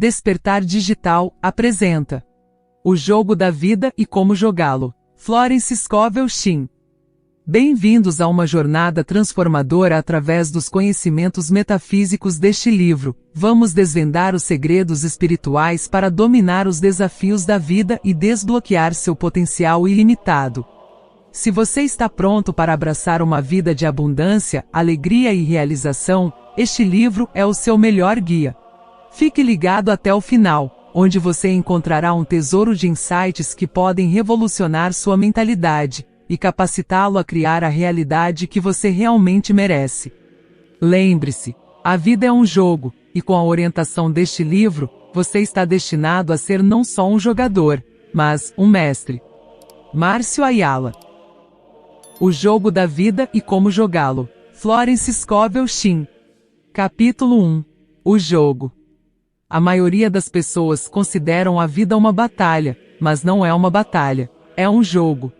Despertar Digital apresenta O Jogo da Vida e Como Jogá-lo. Florence Scovel Shinn. Bem-vindos a uma jornada transformadora através dos conhecimentos metafísicos deste livro. Vamos desvendar os segredos espirituais para dominar os desafios da vida e desbloquear seu potencial ilimitado. Se você está pronto para abraçar uma vida de abundância, alegria e realização, este livro é o seu melhor guia. Fique ligado até o final, onde você encontrará um tesouro de insights que podem revolucionar sua mentalidade e capacitá-lo a criar a realidade que você realmente merece. Lembre-se, a vida é um jogo, e com a orientação deste livro, você está destinado a ser não só um jogador, mas um mestre. Márcio Ayala. O Jogo da Vida e Como Jogá-lo. Florence Scovel Shinn. Capítulo 1. O Jogo. A maioria das pessoas consideram a vida uma batalha, mas não é uma batalha, é um jogo.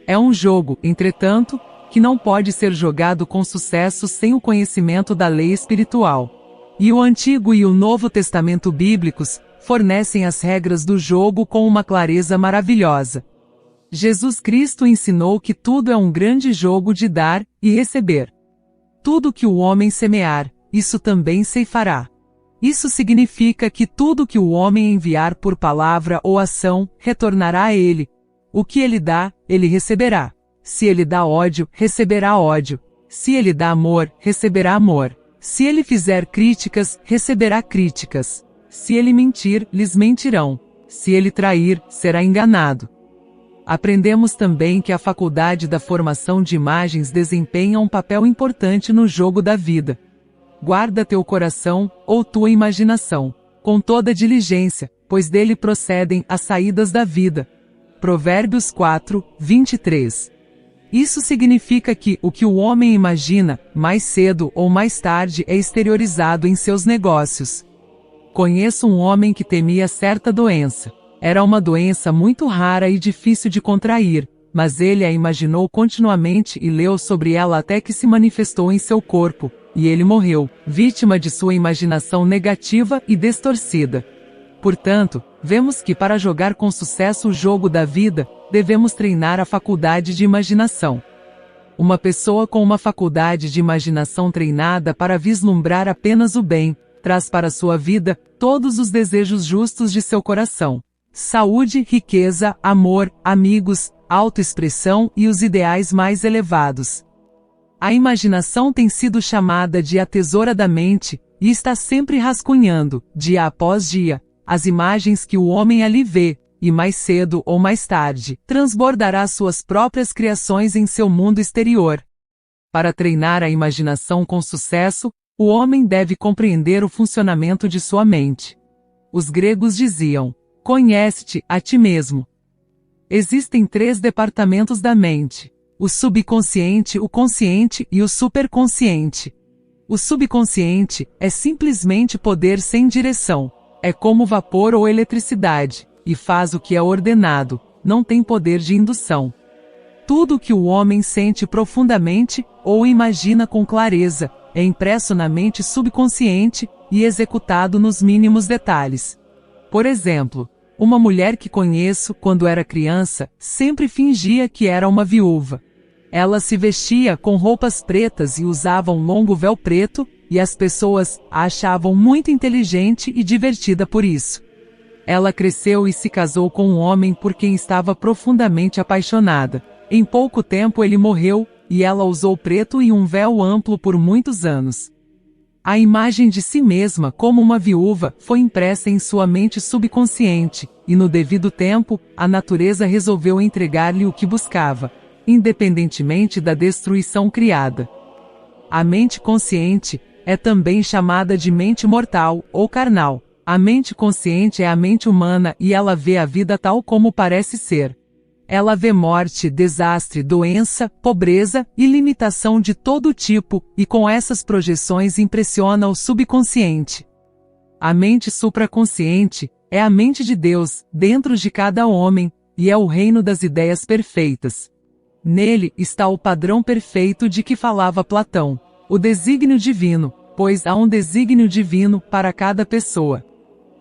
É um jogo, entretanto, que não pode ser jogado com sucesso sem o conhecimento da lei espiritual. E o Antigo e o Novo Testamento bíblicos fornecem as regras do jogo com uma clareza maravilhosa. Jesus Cristo ensinou que tudo é um grande jogo de dar e receber. Tudo que o homem semear, isso também ceifará. Isso significa que tudo que o homem enviar por palavra ou ação, retornará a ele. O que ele dá, ele receberá. Se ele dá ódio, receberá ódio. Se ele dá amor, receberá amor. Se ele fizer críticas, receberá críticas. Se ele mentir, lhes mentirão. Se ele trair, será enganado. Aprendemos também que a faculdade da formação de imagens desempenha um papel importante no jogo da vida. Guarda teu coração, ou tua imaginação, com toda diligência, pois dele procedem as saídas da vida. Provérbios 4, 23. Isso significa que o que o homem imagina, mais cedo ou mais tarde é exteriorizado em seus negócios. Conheço um homem que temia certa doença. Era uma doença muito rara e difícil de contrair, mas ele a imaginou continuamente e leu sobre ela até que se manifestou em seu corpo, e ele morreu, vítima de sua imaginação negativa e distorcida. Portanto, vemos que para jogar com sucesso o jogo da vida, devemos treinar a faculdade de imaginação. Uma pessoa com uma faculdade de imaginação treinada para vislumbrar apenas o bem, traz para sua vida todos os desejos justos de seu coração. Saúde, riqueza, amor, amigos, autoexpressão e os ideais mais elevados. A imaginação tem sido chamada de a tesoura da mente, e está sempre rascunhando, dia após dia, as imagens que o homem ali vê, e mais cedo ou mais tarde, transbordará suas próprias criações em seu mundo exterior. Para treinar a imaginação com sucesso, o homem deve compreender o funcionamento de sua mente. Os gregos diziam, conhece-te a ti mesmo. Existem 3 departamentos da mente: o subconsciente, o consciente e o superconsciente. O subconsciente é simplesmente poder sem direção. É como vapor ou eletricidade, e faz o que é ordenado, não tem poder de indução. Tudo o que o homem sente profundamente, ou imagina com clareza, é impresso na mente subconsciente e executado nos mínimos detalhes. Por exemplo, uma mulher que conheço quando era criança, sempre fingia que era uma viúva. Ela se vestia com roupas pretas e usava um longo véu preto, e as pessoas a achavam muito inteligente e divertida por isso. Ela cresceu e se casou com um homem por quem estava profundamente apaixonada. Em pouco tempo ele morreu, e ela usou preto e um véu amplo por muitos anos. A imagem de si mesma como uma viúva foi impressa em sua mente subconsciente, e no devido tempo, a natureza resolveu entregar-lhe o que buscava, independentemente da destruição criada. A mente consciente é também chamada de mente mortal ou carnal. A mente consciente é a mente humana e ela vê a vida tal como parece ser. Ela vê morte, desastre, doença, pobreza e limitação de todo tipo, e com essas projeções impressiona o subconsciente. A mente supraconsciente é a mente de Deus, dentro de cada homem, e é o reino das ideias perfeitas. Nele está o padrão perfeito de que falava Platão, o desígnio divino, pois há um desígnio divino para cada pessoa.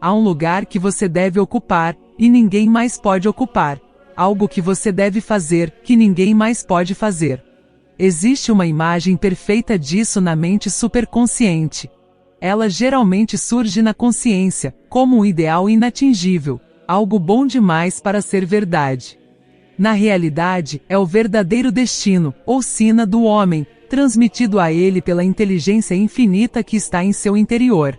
Há um lugar que você deve ocupar, e ninguém mais pode ocupar. Algo que você deve fazer, que ninguém mais pode fazer. Existe uma imagem perfeita disso na mente superconsciente. Ela geralmente surge na consciência, como um ideal inatingível, algo bom demais para ser verdade. Na realidade, é o verdadeiro destino, ou sina do homem, transmitido a ele pela inteligência infinita que está em seu interior.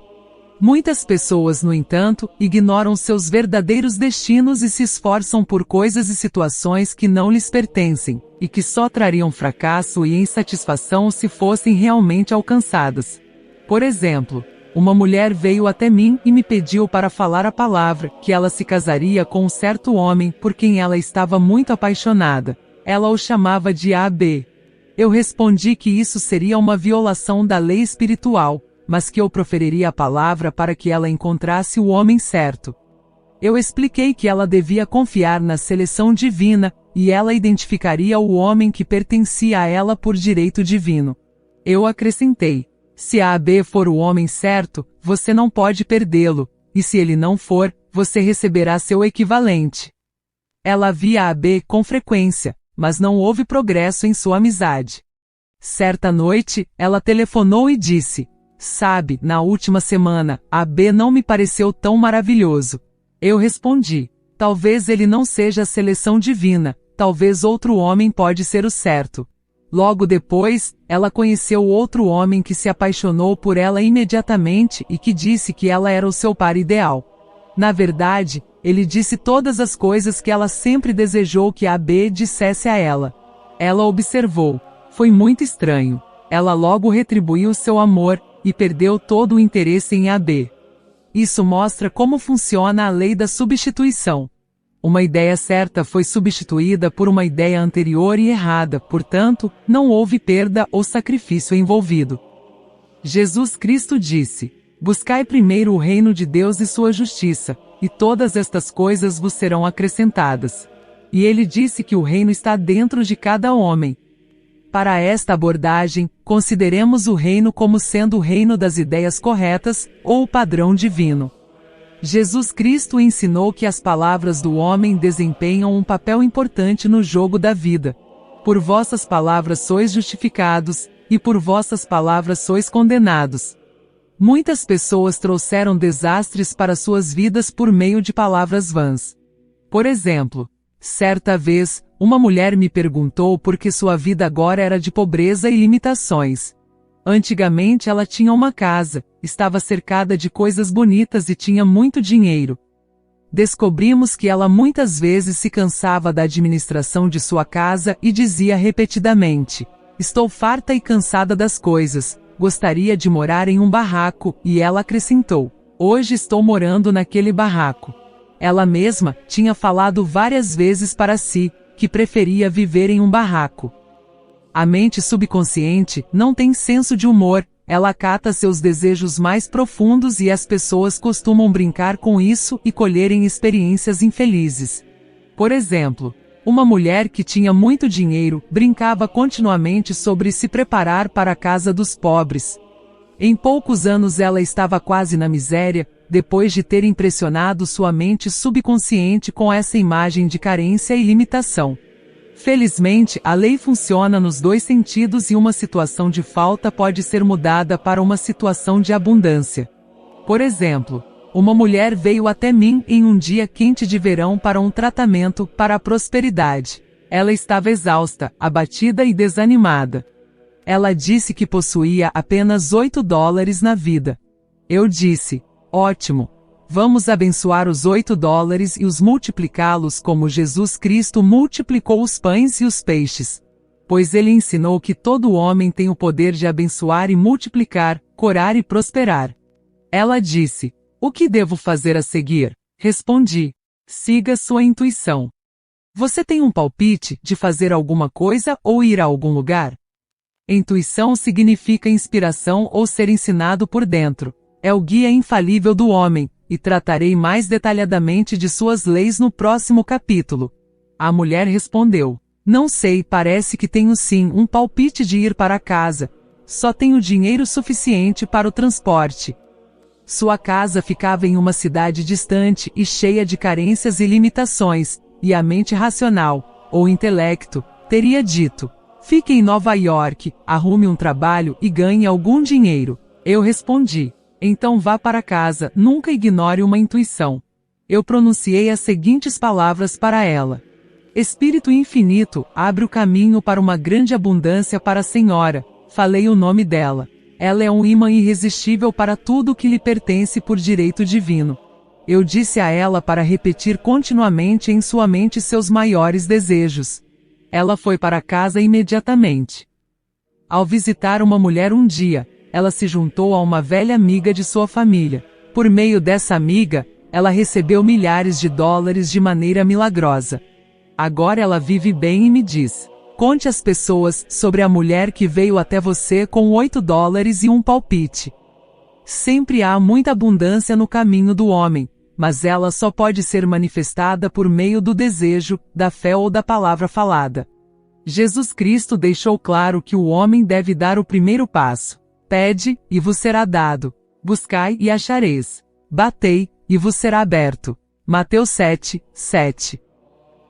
Muitas pessoas, no entanto, ignoram seus verdadeiros destinos e se esforçam por coisas e situações que não lhes pertencem, e que só trariam fracasso e insatisfação se fossem realmente alcançadas. Por exemplo, uma mulher veio até mim e me pediu para falar a palavra, que ela se casaria com um certo homem por quem ela estava muito apaixonada. Ela o chamava de AB. Eu respondi que isso seria uma violação da lei espiritual, mas que eu proferiria a palavra para que ela encontrasse o homem certo. Eu expliquei que ela devia confiar na seleção divina, e ela identificaria o homem que pertencia a ela por direito divino. Eu acrescentei: se a AB for o homem certo, você não pode perdê-lo, e se ele não for, você receberá seu equivalente. Ela via a AB com frequência, mas não houve progresso em sua amizade. Certa noite, ela telefonou e disse: sabe, na última semana, a B não me pareceu tão maravilhoso. Eu respondi: talvez ele não seja a seleção divina, talvez outro homem pode ser o certo. Logo depois, ela conheceu outro homem que se apaixonou por ela imediatamente e que disse que ela era o seu par ideal. Na verdade, ele disse todas as coisas que ela sempre desejou que a B dissesse a ela. Ela observou. Foi muito estranho. Ela logo retribuiu seu amor, e perdeu todo o interesse em AB. Isso mostra como funciona a lei da substituição. Uma ideia certa foi substituída por uma ideia anterior e errada, portanto, não houve perda ou sacrifício envolvido. Jesus Cristo disse: buscai primeiro o reino de Deus e sua justiça, e todas estas coisas vos serão acrescentadas. E ele disse que o reino está dentro de cada homem. Para esta abordagem, consideremos o reino como sendo o reino das ideias corretas, ou o padrão divino. Jesus Cristo ensinou que as palavras do homem desempenham um papel importante no jogo da vida. Por vossas palavras sois justificados, e por vossas palavras sois condenados. Muitas pessoas trouxeram desastres para suas vidas por meio de palavras vãs. Por exemplo, certa vez, uma mulher me perguntou por que sua vida agora era de pobreza e limitações. Antigamente ela tinha uma casa, estava cercada de coisas bonitas e tinha muito dinheiro. Descobrimos que ela muitas vezes se cansava da administração de sua casa e dizia repetidamente: estou farta e cansada das coisas, gostaria de morar em um barraco, e ela acrescentou: hoje estou morando naquele barraco. Ela mesma tinha falado várias vezes para si que preferia viver em um barraco. A mente subconsciente não tem senso de humor, ela acata seus desejos mais profundos e as pessoas costumam brincar com isso e colherem experiências infelizes. Por exemplo, uma mulher que tinha muito dinheiro brincava continuamente sobre se preparar para a casa dos pobres. Em poucos anos ela estava quase na miséria, depois de ter impressionado sua mente subconsciente com essa imagem de carência e limitação. Felizmente, a lei funciona nos dois sentidos e uma situação de falta pode ser mudada para uma situação de abundância. Por exemplo, uma mulher veio até mim em um dia quente de verão para um tratamento para a prosperidade. Ela estava exausta, abatida e desanimada. Ela disse que possuía apenas $8 na vida. Eu disse: ótimo. Vamos abençoar os $8 e os multiplicá-los como Jesus Cristo multiplicou os pães e os peixes. Pois ele ensinou que todo homem tem o poder de abençoar e multiplicar, curar e prosperar. Ela disse: o que devo fazer a seguir? Respondi: siga sua intuição. Você tem um palpite de fazer alguma coisa ou ir a algum lugar? Intuição significa inspiração ou ser ensinado por dentro. É o guia infalível do homem, e tratarei mais detalhadamente de suas leis no próximo capítulo. A mulher respondeu: não sei, parece que tenho sim um palpite de ir para casa. Só tenho dinheiro suficiente para o transporte. Sua casa ficava em uma cidade distante e cheia de carências e limitações, e a mente racional, ou intelecto, teria dito: fique em Nova York, arrume um trabalho e ganhe algum dinheiro. Eu respondi: então vá para casa, nunca ignore uma intuição. Eu pronunciei as seguintes palavras para ela: Espírito infinito, abre o caminho para uma grande abundância para a senhora. Falei o nome dela. Ela é um imã irresistível para tudo que lhe pertence por direito divino. Eu disse a ela para repetir continuamente em sua mente seus maiores desejos. Ela foi para casa imediatamente. Ao visitar uma mulher um dia, ela se juntou a uma velha amiga de sua família. Por meio dessa amiga, ela recebeu milhares de dólares de maneira milagrosa. Agora ela vive bem e me diz: conte às pessoas sobre a mulher que veio até você com $8 e um palpite. Sempre há muita abundância no caminho do homem, mas ela só pode ser manifestada por meio do desejo, da fé ou da palavra falada. Jesus Cristo deixou claro que o homem deve dar o primeiro passo. Pede, e vos será dado. Buscai e achareis. Batei, e vos será aberto. Mateus 7:7.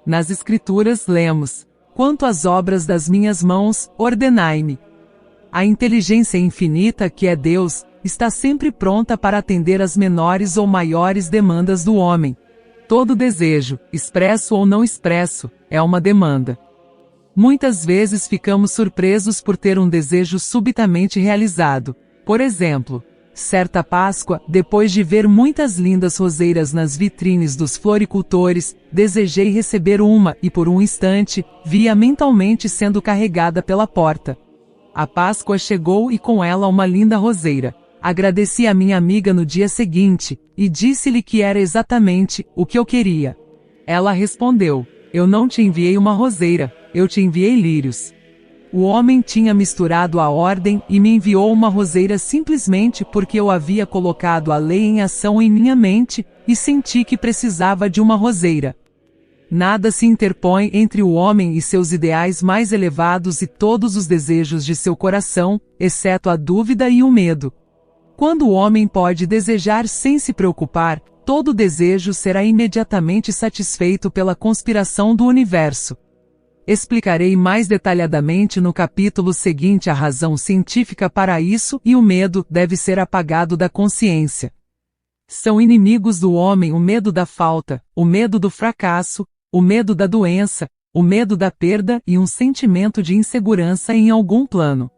Nas Escrituras lemos: quanto às obras das minhas mãos, ordenai-me. A inteligência infinita que é Deus, está sempre pronta para atender às menores ou maiores demandas do homem. Todo desejo, expresso ou não expresso, é uma demanda. Muitas vezes ficamos surpresos por ter um desejo subitamente realizado. Por exemplo, certa Páscoa, depois de ver muitas lindas roseiras nas vitrines dos floricultores, desejei receber uma e por um instante, vi-a mentalmente sendo carregada pela porta. A Páscoa chegou e com ela uma linda roseira. Agradeci a minha amiga no dia seguinte, e disse-lhe que era exatamente o que eu queria. Ela respondeu: eu não te enviei uma roseira, eu te enviei lírios. O homem tinha misturado a ordem e me enviou uma roseira simplesmente porque eu havia colocado a lei em ação em minha mente, e senti que precisava de uma roseira. Nada se interpõe entre o homem e seus ideais mais elevados e todos os desejos de seu coração, exceto a dúvida e o medo. Quando o homem pode desejar sem se preocupar, todo desejo será imediatamente satisfeito pela conspiração do universo. Explicarei mais detalhadamente no capítulo seguinte a razão científica para isso, e o medo deve ser apagado da consciência. São inimigos do homem o medo da falta, o medo do fracasso, o medo da doença, o medo da perda e um sentimento de insegurança em algum plano.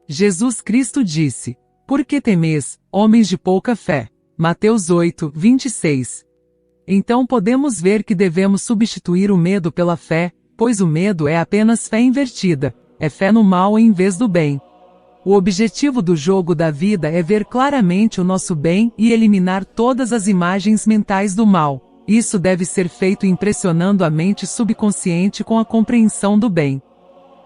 Jesus Cristo disse: por que temeis, homens de pouca fé? Mateus 8:26. Então podemos ver que devemos substituir o medo pela fé, pois o medo é apenas fé invertida, é fé no mal em vez do bem. O objetivo do jogo da vida é ver claramente o nosso bem e eliminar todas as imagens mentais do mal. Isso deve ser feito impressionando a mente subconsciente com a compreensão do bem.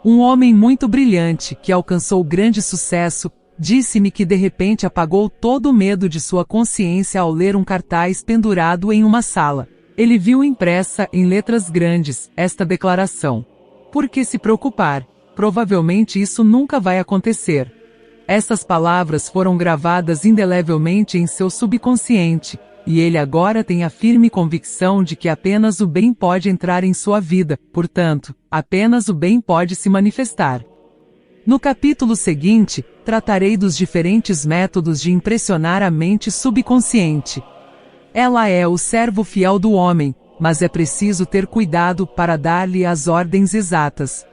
Um homem muito brilhante, que alcançou grande sucesso, disse-me que de repente apagou todo o medo de sua consciência ao ler um cartaz pendurado em uma sala. Ele viu impressa, em letras grandes, esta declaração: por que se preocupar? Provavelmente isso nunca vai acontecer. Essas palavras foram gravadas indelevelmente em seu subconsciente, e ele agora tem a firme convicção de que apenas o bem pode entrar em sua vida, portanto, apenas o bem pode se manifestar. No capítulo seguinte, tratarei dos diferentes métodos de impressionar a mente subconsciente. Ela é o servo fiel do homem, mas é preciso ter cuidado para dar-lhe as ordens exatas.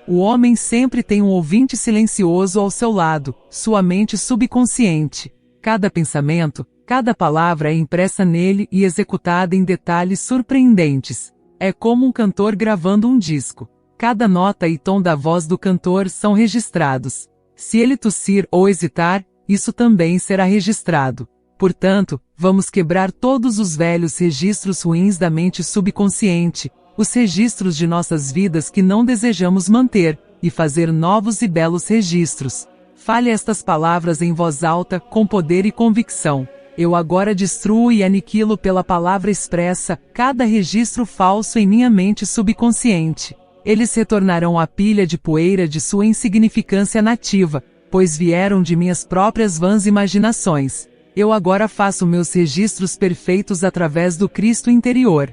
O homem sempre tem um ouvinte silencioso ao seu lado, sua mente subconsciente. Cada pensamento, cada palavra é impressa nele e executada em detalhes surpreendentes. É como um cantor gravando um disco. Cada nota e tom da voz do cantor são registrados. Se ele tossir ou hesitar, isso também será registrado. Portanto, vamos quebrar todos os velhos registros ruins da mente subconsciente, os registros de nossas vidas que não desejamos manter, e fazer novos e belos registros. Fale estas palavras em voz alta, com poder e convicção. Eu agora destruo e aniquilo pela palavra expressa cada registro falso em minha mente subconsciente. Eles retornarão à pilha de poeira de sua insignificância nativa, pois vieram de minhas próprias vãs imaginações. Eu agora faço meus registros perfeitos através do Cristo interior.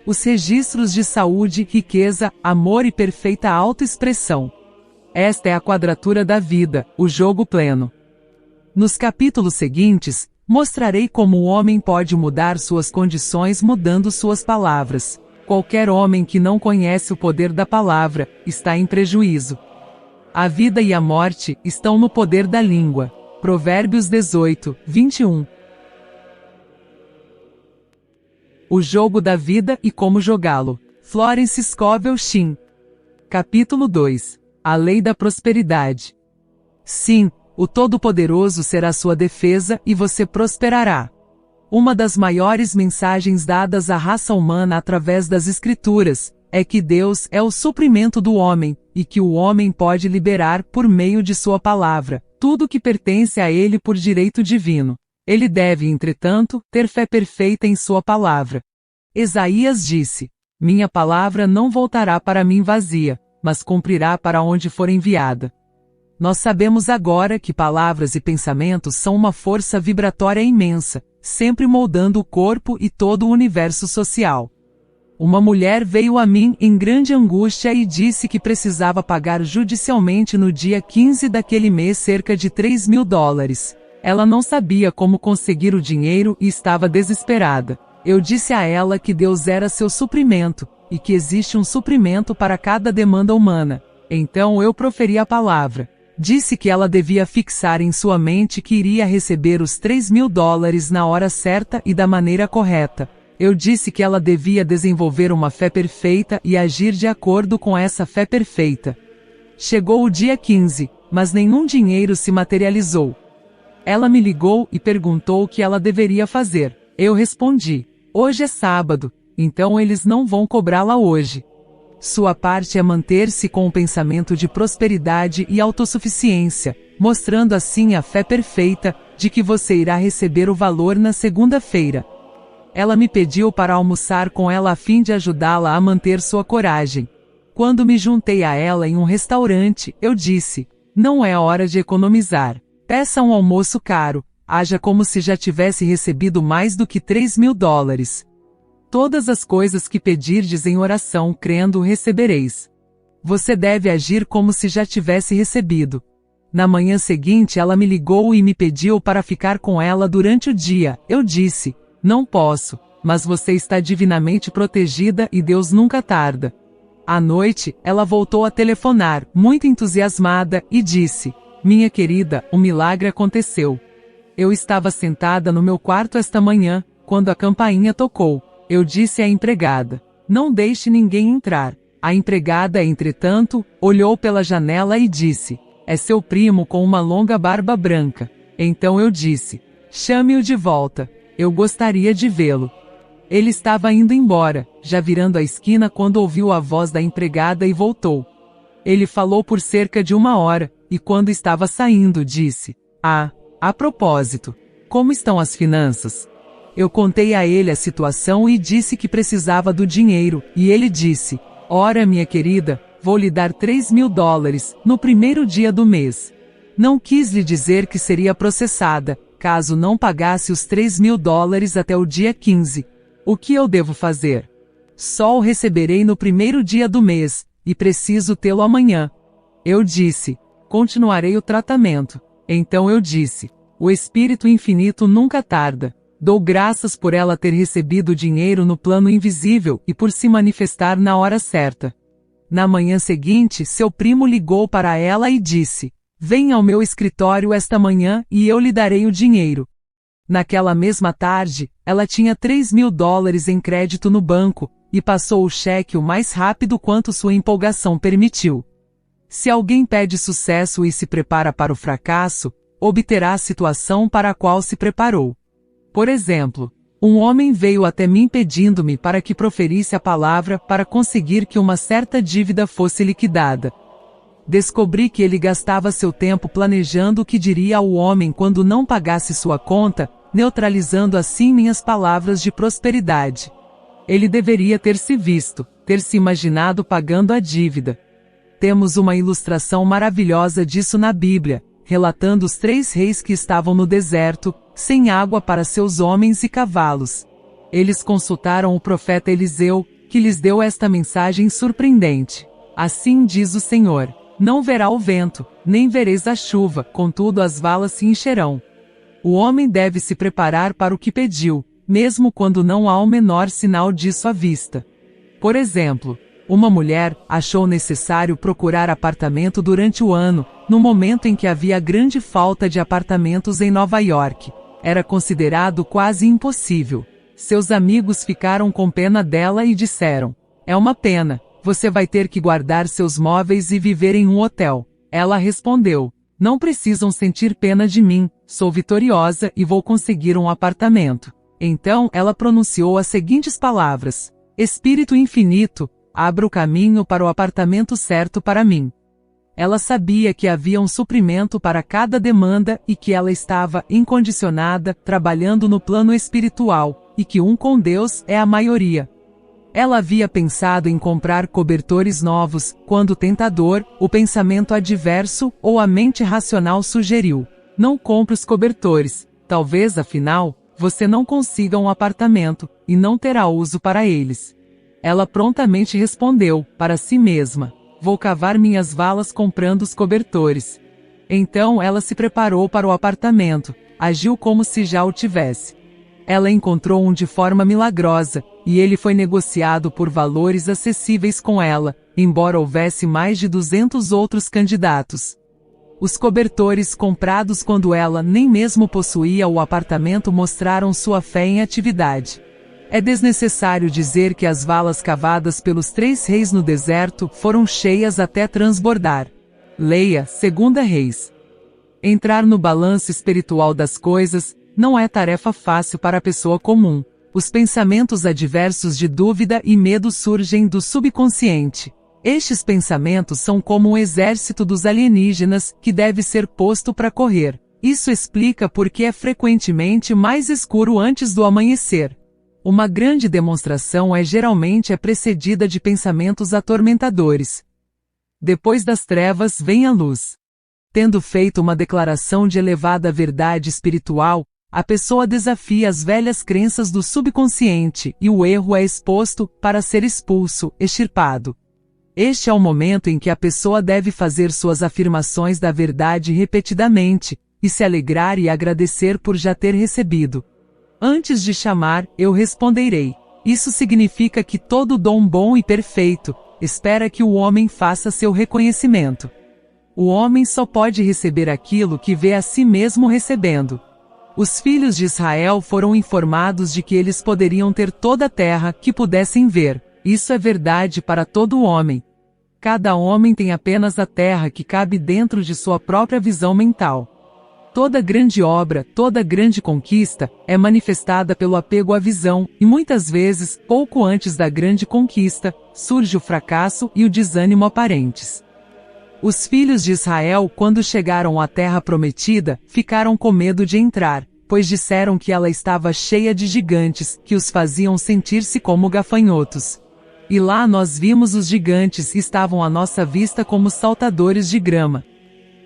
Os registros de saúde, riqueza, amor e perfeita autoexpressão. Esta é a quadratura da vida, o jogo pleno. Nos capítulos seguintes, mostrarei como o homem pode mudar suas condições mudando suas palavras. Qualquer homem que não conhece o poder da palavra, está em prejuízo. A vida e a morte estão no poder da língua. Provérbios 18, 21. O jogo da vida e como jogá-lo. Florence Scovel Shinn. Capítulo 2. A lei da prosperidade. Sim, o Todo-Poderoso será sua defesa e você prosperará. Uma das maiores mensagens dadas à raça humana através das Escrituras é que Deus é o suprimento do homem, e que o homem pode liberar por meio de sua palavra tudo que pertence a ele por direito divino. Ele deve, entretanto, ter fé perfeita em sua palavra. Isaías disse: Minha palavra não voltará para mim vazia, mas cumprirá para onde for enviada. Nós sabemos agora que palavras e pensamentos são uma força vibratória imensa, sempre moldando o corpo e todo o universo social. Uma mulher veio a mim em grande angústia e disse que precisava pagar judicialmente no dia 15 daquele mês cerca de $3.000. Ela não sabia como conseguir o dinheiro e estava desesperada. Eu disse a ela que Deus era seu suprimento, e que existe um suprimento para cada demanda humana. Então eu proferi a palavra. Disse que ela devia fixar em sua mente que iria receber os $3.000 na hora certa e da maneira correta. Eu disse que ela devia desenvolver uma fé perfeita e agir de acordo com essa fé perfeita. Chegou o dia 15, mas nenhum dinheiro se materializou. Ela me ligou e perguntou o que ela deveria fazer. Eu respondi: hoje é sábado, então eles não vão cobrá-la hoje. Sua parte é manter-se com o pensamento de prosperidade e autossuficiência, mostrando assim a fé perfeita de que você irá receber o valor na segunda-feira. Ela me pediu para almoçar com ela a fim de ajudá-la a manter sua coragem. Quando me juntei a ela em um restaurante, eu disse: não é hora de economizar. Peça um almoço caro, haja como se já tivesse recebido mais do que $3.000. Todas as coisas que pedirdes em oração crendo recebereis. Você deve agir como se já tivesse recebido. Na manhã seguinte ela me ligou e me pediu para ficar com ela durante o dia. Eu disse: não posso, mas você está divinamente protegida e Deus nunca tarda. À noite, ela voltou a telefonar, muito entusiasmada, e disse: minha querida, o milagre aconteceu. Eu estava sentada no meu quarto esta manhã, quando a campainha tocou. Eu disse à empregada: não deixe ninguém entrar. A empregada, entretanto, olhou pela janela e disse: é seu primo com uma longa barba branca. Então eu disse: chame-o de volta. Eu gostaria de vê-lo. Ele estava indo embora, já virando a esquina quando ouviu a voz da empregada e voltou. Ele falou por cerca de 1 hora, e quando estava saindo disse: a propósito, como estão as finanças? Eu contei a ele a situação e disse que precisava do dinheiro, e ele disse: ora minha querida, vou lhe dar $3.000, no primeiro dia do mês. Não quis lhe dizer que seria processada, caso não pagasse os $3.000 até o dia 15. O que eu devo fazer? Só o receberei no primeiro dia do mês, e preciso tê-lo amanhã. Eu disse: continuarei o tratamento. Então eu disse: o Espírito Infinito nunca tarda. Dou graças por ela ter recebido o dinheiro no plano invisível e por se manifestar na hora certa. Na manhã seguinte, seu primo ligou para ela e disse: venha ao meu escritório esta manhã e eu lhe darei o dinheiro. Naquela mesma tarde, ela tinha $3.000 em crédito no banco, e passou o cheque o mais rápido quanto sua empolgação permitiu. Se alguém pede sucesso e se prepara para o fracasso, obterá a situação para a qual se preparou. Por exemplo, um homem veio até mim pedindo-me para que proferisse a palavra para conseguir que uma certa dívida fosse liquidada. Descobri que ele gastava seu tempo planejando o que diria ao homem quando não pagasse sua conta, neutralizando assim minhas palavras de prosperidade. Ele deveria ter se visto, ter se imaginado pagando a dívida. Temos uma ilustração maravilhosa disso na Bíblia, relatando os 3 reis que estavam no deserto, sem água para seus homens e cavalos. Eles consultaram o profeta Eliseu, que lhes deu esta mensagem surpreendente. Assim diz o Senhor: não verá o vento, nem vereis a chuva, contudo as valas se encherão. O homem deve se preparar para o que pediu, mesmo quando não há o menor sinal disso à vista. Por exemplo, uma mulher achou necessário procurar apartamento durante o ano, no momento em que havia grande falta de apartamentos em Nova York. Era considerado quase impossível. Seus amigos ficaram com pena dela e disseram: é uma pena, você vai ter que guardar seus móveis e viver em um hotel. Ela respondeu: não precisam sentir pena de mim, sou vitoriosa e vou conseguir um apartamento. Então ela pronunciou as seguintes palavras: Espírito infinito, abra o caminho para o apartamento certo para mim. Ela sabia que havia um suprimento para cada demanda e que ela estava incondicionada, trabalhando no plano espiritual, e que um com Deus é a maioria. Ela havia pensado em comprar cobertores novos, quando o tentador, o pensamento adverso ou a mente racional sugeriu: não compre os cobertores, talvez afinal, você não consiga um apartamento, e não terá uso para eles. Ela prontamente respondeu, para si mesma: vou cavar minhas valas comprando os cobertores. Então ela se preparou para o apartamento, agiu como se já o tivesse. Ela encontrou um de forma milagrosa, e ele foi negociado por valores acessíveis com ela, embora houvesse mais de 200 outros candidatos. Os cobertores comprados quando ela nem mesmo possuía o apartamento mostraram sua fé em atividade. É desnecessário dizer que as valas cavadas pelos 3 reis no deserto foram cheias até transbordar. Leia 2 Reis. Entrar no balanço espiritual das coisas não é tarefa fácil para a pessoa comum. Os pensamentos adversos de dúvida e medo surgem do subconsciente. Estes pensamentos são como um exército dos alienígenas que deve ser posto para correr. Isso explica por que é frequentemente mais escuro antes do amanhecer. Uma grande demonstração geralmente é precedida de pensamentos atormentadores. Depois das trevas vem a luz. Tendo feito uma declaração de elevada verdade espiritual, a pessoa desafia as velhas crenças do subconsciente e o erro é exposto para ser expulso, extirpado. Este é o momento em que a pessoa deve fazer suas afirmações da verdade repetidamente, e se alegrar e agradecer por já ter recebido. Antes de chamar, eu responderei. Isso significa que todo dom bom e perfeito espera que o homem faça seu reconhecimento. O homem só pode receber aquilo que vê a si mesmo recebendo. Os filhos de Israel foram informados de que eles poderiam ter toda a terra que pudessem ver. Isso é verdade para todo homem. Cada homem tem apenas a terra que cabe dentro de sua própria visão mental. Toda grande obra, toda grande conquista, é manifestada pelo apego à visão, e muitas vezes, pouco antes da grande conquista, surge o fracasso e o desânimo aparentes. Os filhos de Israel, quando chegaram à terra prometida, ficaram com medo de entrar, pois disseram que ela estava cheia de gigantes, que os faziam sentir-se como gafanhotos. E lá nós vimos os gigantes e estavam à nossa vista como saltadores de grama.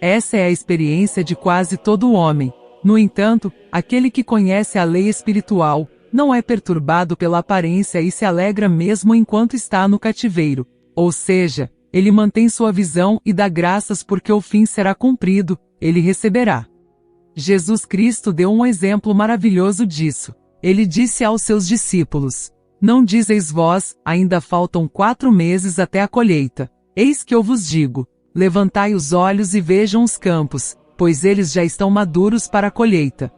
Essa é a experiência de quase todo homem. No entanto, aquele que conhece a lei espiritual, não é perturbado pela aparência e se alegra mesmo enquanto está no cativeiro. Ou seja, ele mantém sua visão e dá graças porque o fim será cumprido, ele receberá. Jesus Cristo deu um exemplo maravilhoso disso. Ele disse aos seus discípulos: não dizeis vós, ainda faltam 4 meses até a colheita. Eis que eu vos digo, levantai os olhos e vejam os campos, pois eles já estão maduros para a colheita.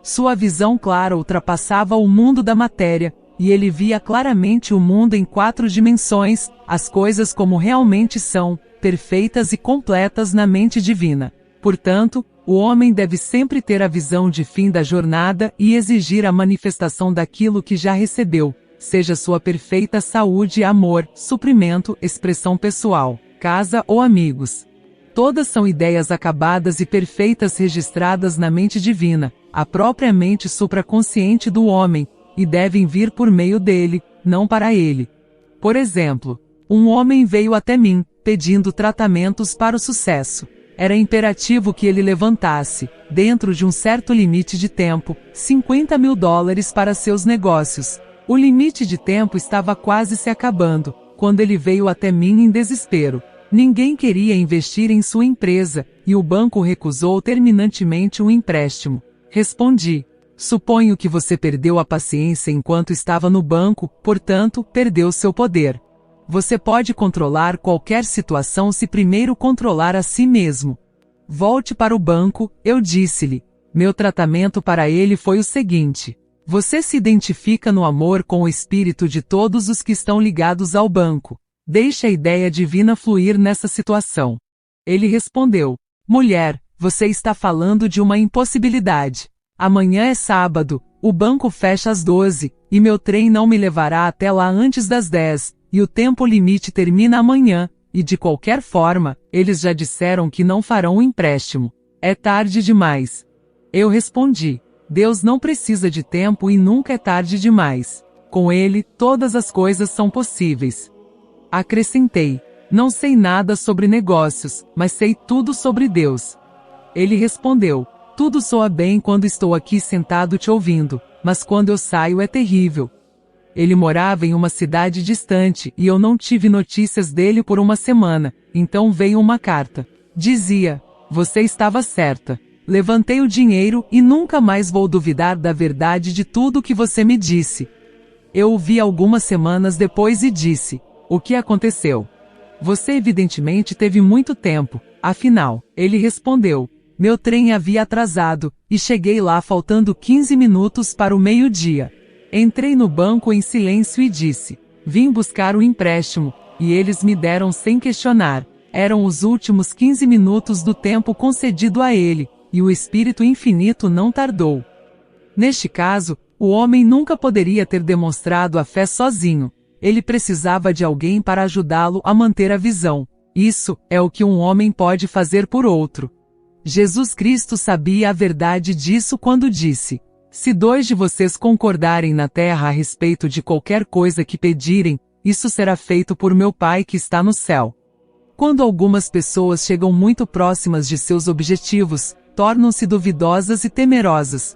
Sua visão clara ultrapassava o mundo da matéria, e ele via claramente o mundo em 4 dimensões, as coisas como realmente são, perfeitas e completas na mente divina. Portanto, o homem deve sempre ter a visão de fim da jornada e exigir a manifestação daquilo que já recebeu, seja sua perfeita saúde, amor, suprimento, expressão pessoal, casa ou amigos. Todas são ideias acabadas e perfeitas registradas na mente divina, a própria mente supraconsciente do homem, e devem vir por meio dele, não para ele. Por exemplo, um homem veio até mim, pedindo tratamentos para o sucesso. Era imperativo que ele levantasse, dentro de um certo limite de tempo, $50.000 para seus negócios. O limite de tempo estava quase se acabando, quando ele veio até mim em desespero. Ninguém queria investir em sua empresa, e o banco recusou terminantemente um empréstimo. Respondi: suponho que você perdeu a paciência enquanto estava no banco, portanto, perdeu seu poder. Você pode controlar qualquer situação se primeiro controlar a si mesmo. Volte para o banco, eu disse-lhe. Meu tratamento para ele foi o seguinte: você se identifica no amor com o espírito de todos os que estão ligados ao banco. Deixe a ideia divina fluir nessa situação. Ele respondeu: mulher, você está falando de uma impossibilidade. Amanhã é sábado, o banco fecha às 12, e meu trem não me levará até lá antes das 10, e o tempo limite termina amanhã, e de qualquer forma, eles já disseram que não farão o empréstimo. É tarde demais. Eu respondi: Deus não precisa de tempo e nunca é tarde demais. Com Ele, todas as coisas são possíveis. Acrescentei: não sei nada sobre negócios, mas sei tudo sobre Deus. Ele respondeu: tudo soa bem quando estou aqui sentado te ouvindo, mas quando eu saio é terrível. Ele morava em uma cidade distante e eu não tive notícias dele por uma semana, então veio uma carta. Dizia: você estava certa. Levantei o dinheiro e nunca mais vou duvidar da verdade de tudo que você me disse. Eu o vi algumas semanas depois e disse: o que aconteceu? Você evidentemente teve muito tempo. Afinal, ele respondeu: meu trem havia atrasado, e cheguei lá faltando 15 minutos para o meio-dia. Entrei no banco em silêncio e disse: vim buscar o empréstimo, e eles me deram sem questionar. Eram os últimos 15 minutos do tempo concedido a ele, e o Espírito Infinito não tardou. Neste caso, o homem nunca poderia ter demonstrado a fé sozinho. Ele precisava de alguém para ajudá-lo a manter a visão. Isso é o que um homem pode fazer por outro. Jesus Cristo sabia a verdade disso quando disse: se 2 de vocês concordarem na terra a respeito de qualquer coisa que pedirem, isso será feito por meu Pai que está no céu. Quando algumas pessoas chegam muito próximas de seus objetivos, tornam-se duvidosas e temerosas.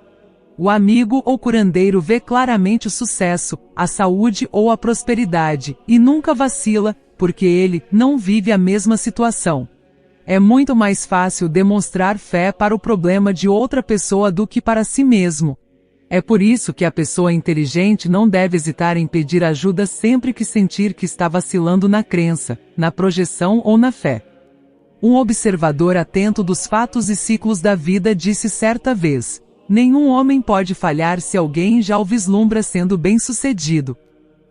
O amigo ou curandeiro vê claramente o sucesso, a saúde ou a prosperidade, e nunca vacila, porque ele não vive a mesma situação. É muito mais fácil demonstrar fé para o problema de outra pessoa do que para si mesmo. É por isso que a pessoa inteligente não deve hesitar em pedir ajuda sempre que sentir que está vacilando na crença, na projeção ou na fé. Um observador atento dos fatos e ciclos da vida disse certa vez: nenhum homem pode falhar se alguém já o vislumbra sendo bem-sucedido.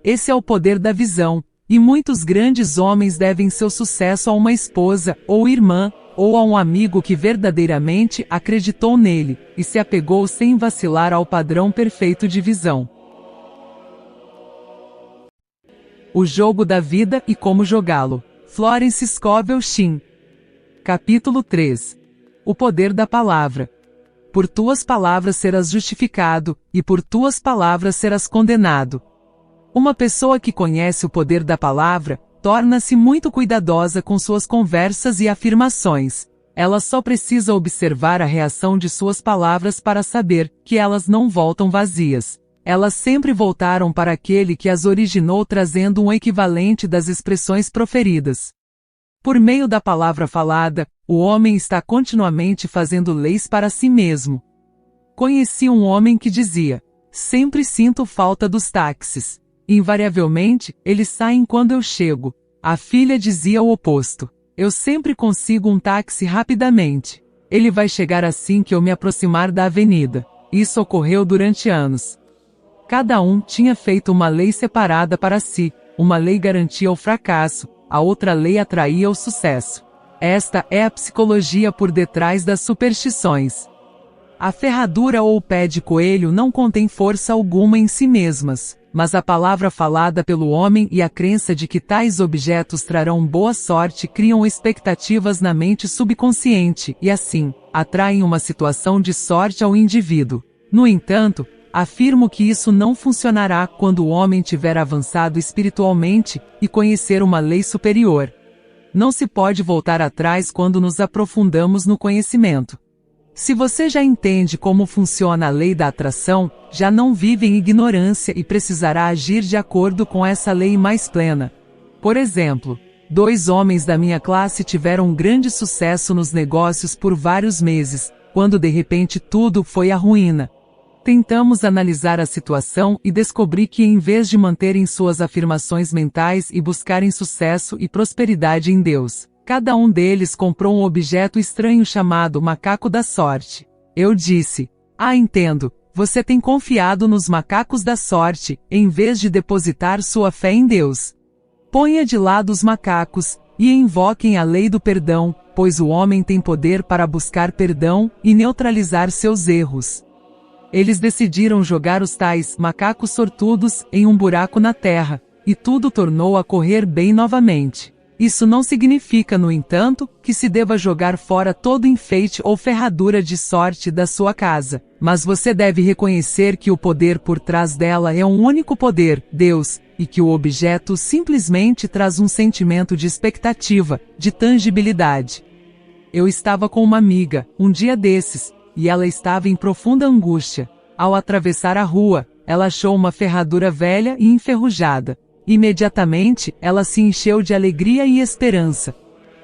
Esse é o poder da visão, e muitos grandes homens devem seu sucesso a uma esposa, ou irmã, ou a um amigo que verdadeiramente acreditou nele, e se apegou sem vacilar ao padrão perfeito de visão. O jogo da vida e como jogá-lo. Florence Scovel Shinn. Capítulo 3. O poder da palavra. Por tuas palavras serás justificado, e por tuas palavras serás condenado. Uma pessoa que conhece o poder da palavra, torna-se muito cuidadosa com suas conversas e afirmações. Ela só precisa observar a reação de suas palavras para saber que elas não voltam vazias. Elas sempre voltaram para aquele que as originou, trazendo um equivalente das expressões proferidas. Por meio da palavra falada, o homem está continuamente fazendo leis para si mesmo. Conheci um homem que dizia: sempre sinto falta dos táxis. Invariavelmente, eles saem quando eu chego. A filha dizia o oposto: eu sempre consigo um táxi rapidamente. Ele vai chegar assim que eu me aproximar da avenida. Isso ocorreu durante anos. Cada um tinha feito uma lei separada para si. Uma lei garantia o fracasso, a outra lei atraía o sucesso. Esta é a psicologia por detrás das superstições. A ferradura ou o pé de coelho não contém força alguma em si mesmas, mas a palavra falada pelo homem e a crença de que tais objetos trarão boa sorte criam expectativas na mente subconsciente e, assim, atraem uma situação de sorte ao indivíduo. No entanto, afirmo que isso não funcionará quando o homem tiver avançado espiritualmente e conhecer uma lei superior. Não se pode voltar atrás quando nos aprofundamos no conhecimento. Se você já entende como funciona a lei da atração, já não vive em ignorância e precisará agir de acordo com essa lei mais plena. Por exemplo, 2 homens da minha classe tiveram um grande sucesso nos negócios por vários meses, quando de repente tudo foi à ruína. Tentamos analisar a situação e descobri que em vez de manterem suas afirmações mentais e buscarem sucesso e prosperidade em Deus, cada um deles comprou um objeto estranho chamado macaco da sorte. Eu disse: entendo, você tem confiado nos macacos da sorte, em vez de depositar sua fé em Deus. Ponha de lado os macacos, e invoquem a lei do perdão, pois o homem tem poder para buscar perdão e neutralizar seus erros. Eles decidiram jogar os tais macacos sortudos em um buraco na terra, e tudo tornou a correr bem novamente. Isso não significa, no entanto, que se deva jogar fora todo enfeite ou ferradura de sorte da sua casa, mas você deve reconhecer que o poder por trás dela é um único poder, Deus, e que o objeto simplesmente traz um sentimento de expectativa, de tangibilidade. Eu estava com uma amiga, um dia desses, e ela estava em profunda angústia. Ao atravessar a rua, ela achou uma ferradura velha e enferrujada. Imediatamente, ela se encheu de alegria e esperança.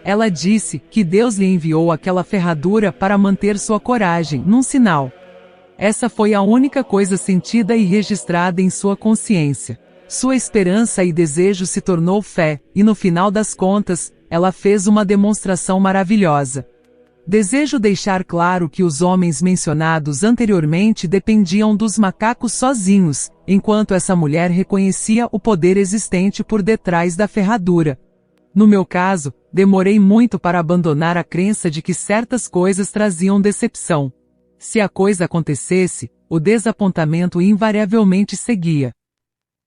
Ela disse que Deus lhe enviou aquela ferradura para manter sua coragem, num sinal. Essa foi a única coisa sentida e registrada em sua consciência. Sua esperança e desejo se tornou fé, e no final das contas, ela fez uma demonstração maravilhosa. Desejo deixar claro que os homens mencionados anteriormente dependiam dos macacos sozinhos, enquanto essa mulher reconhecia o poder existente por detrás da ferradura. No meu caso, demorei muito para abandonar a crença de que certas coisas traziam decepção. Se a coisa acontecesse, o desapontamento invariavelmente seguia.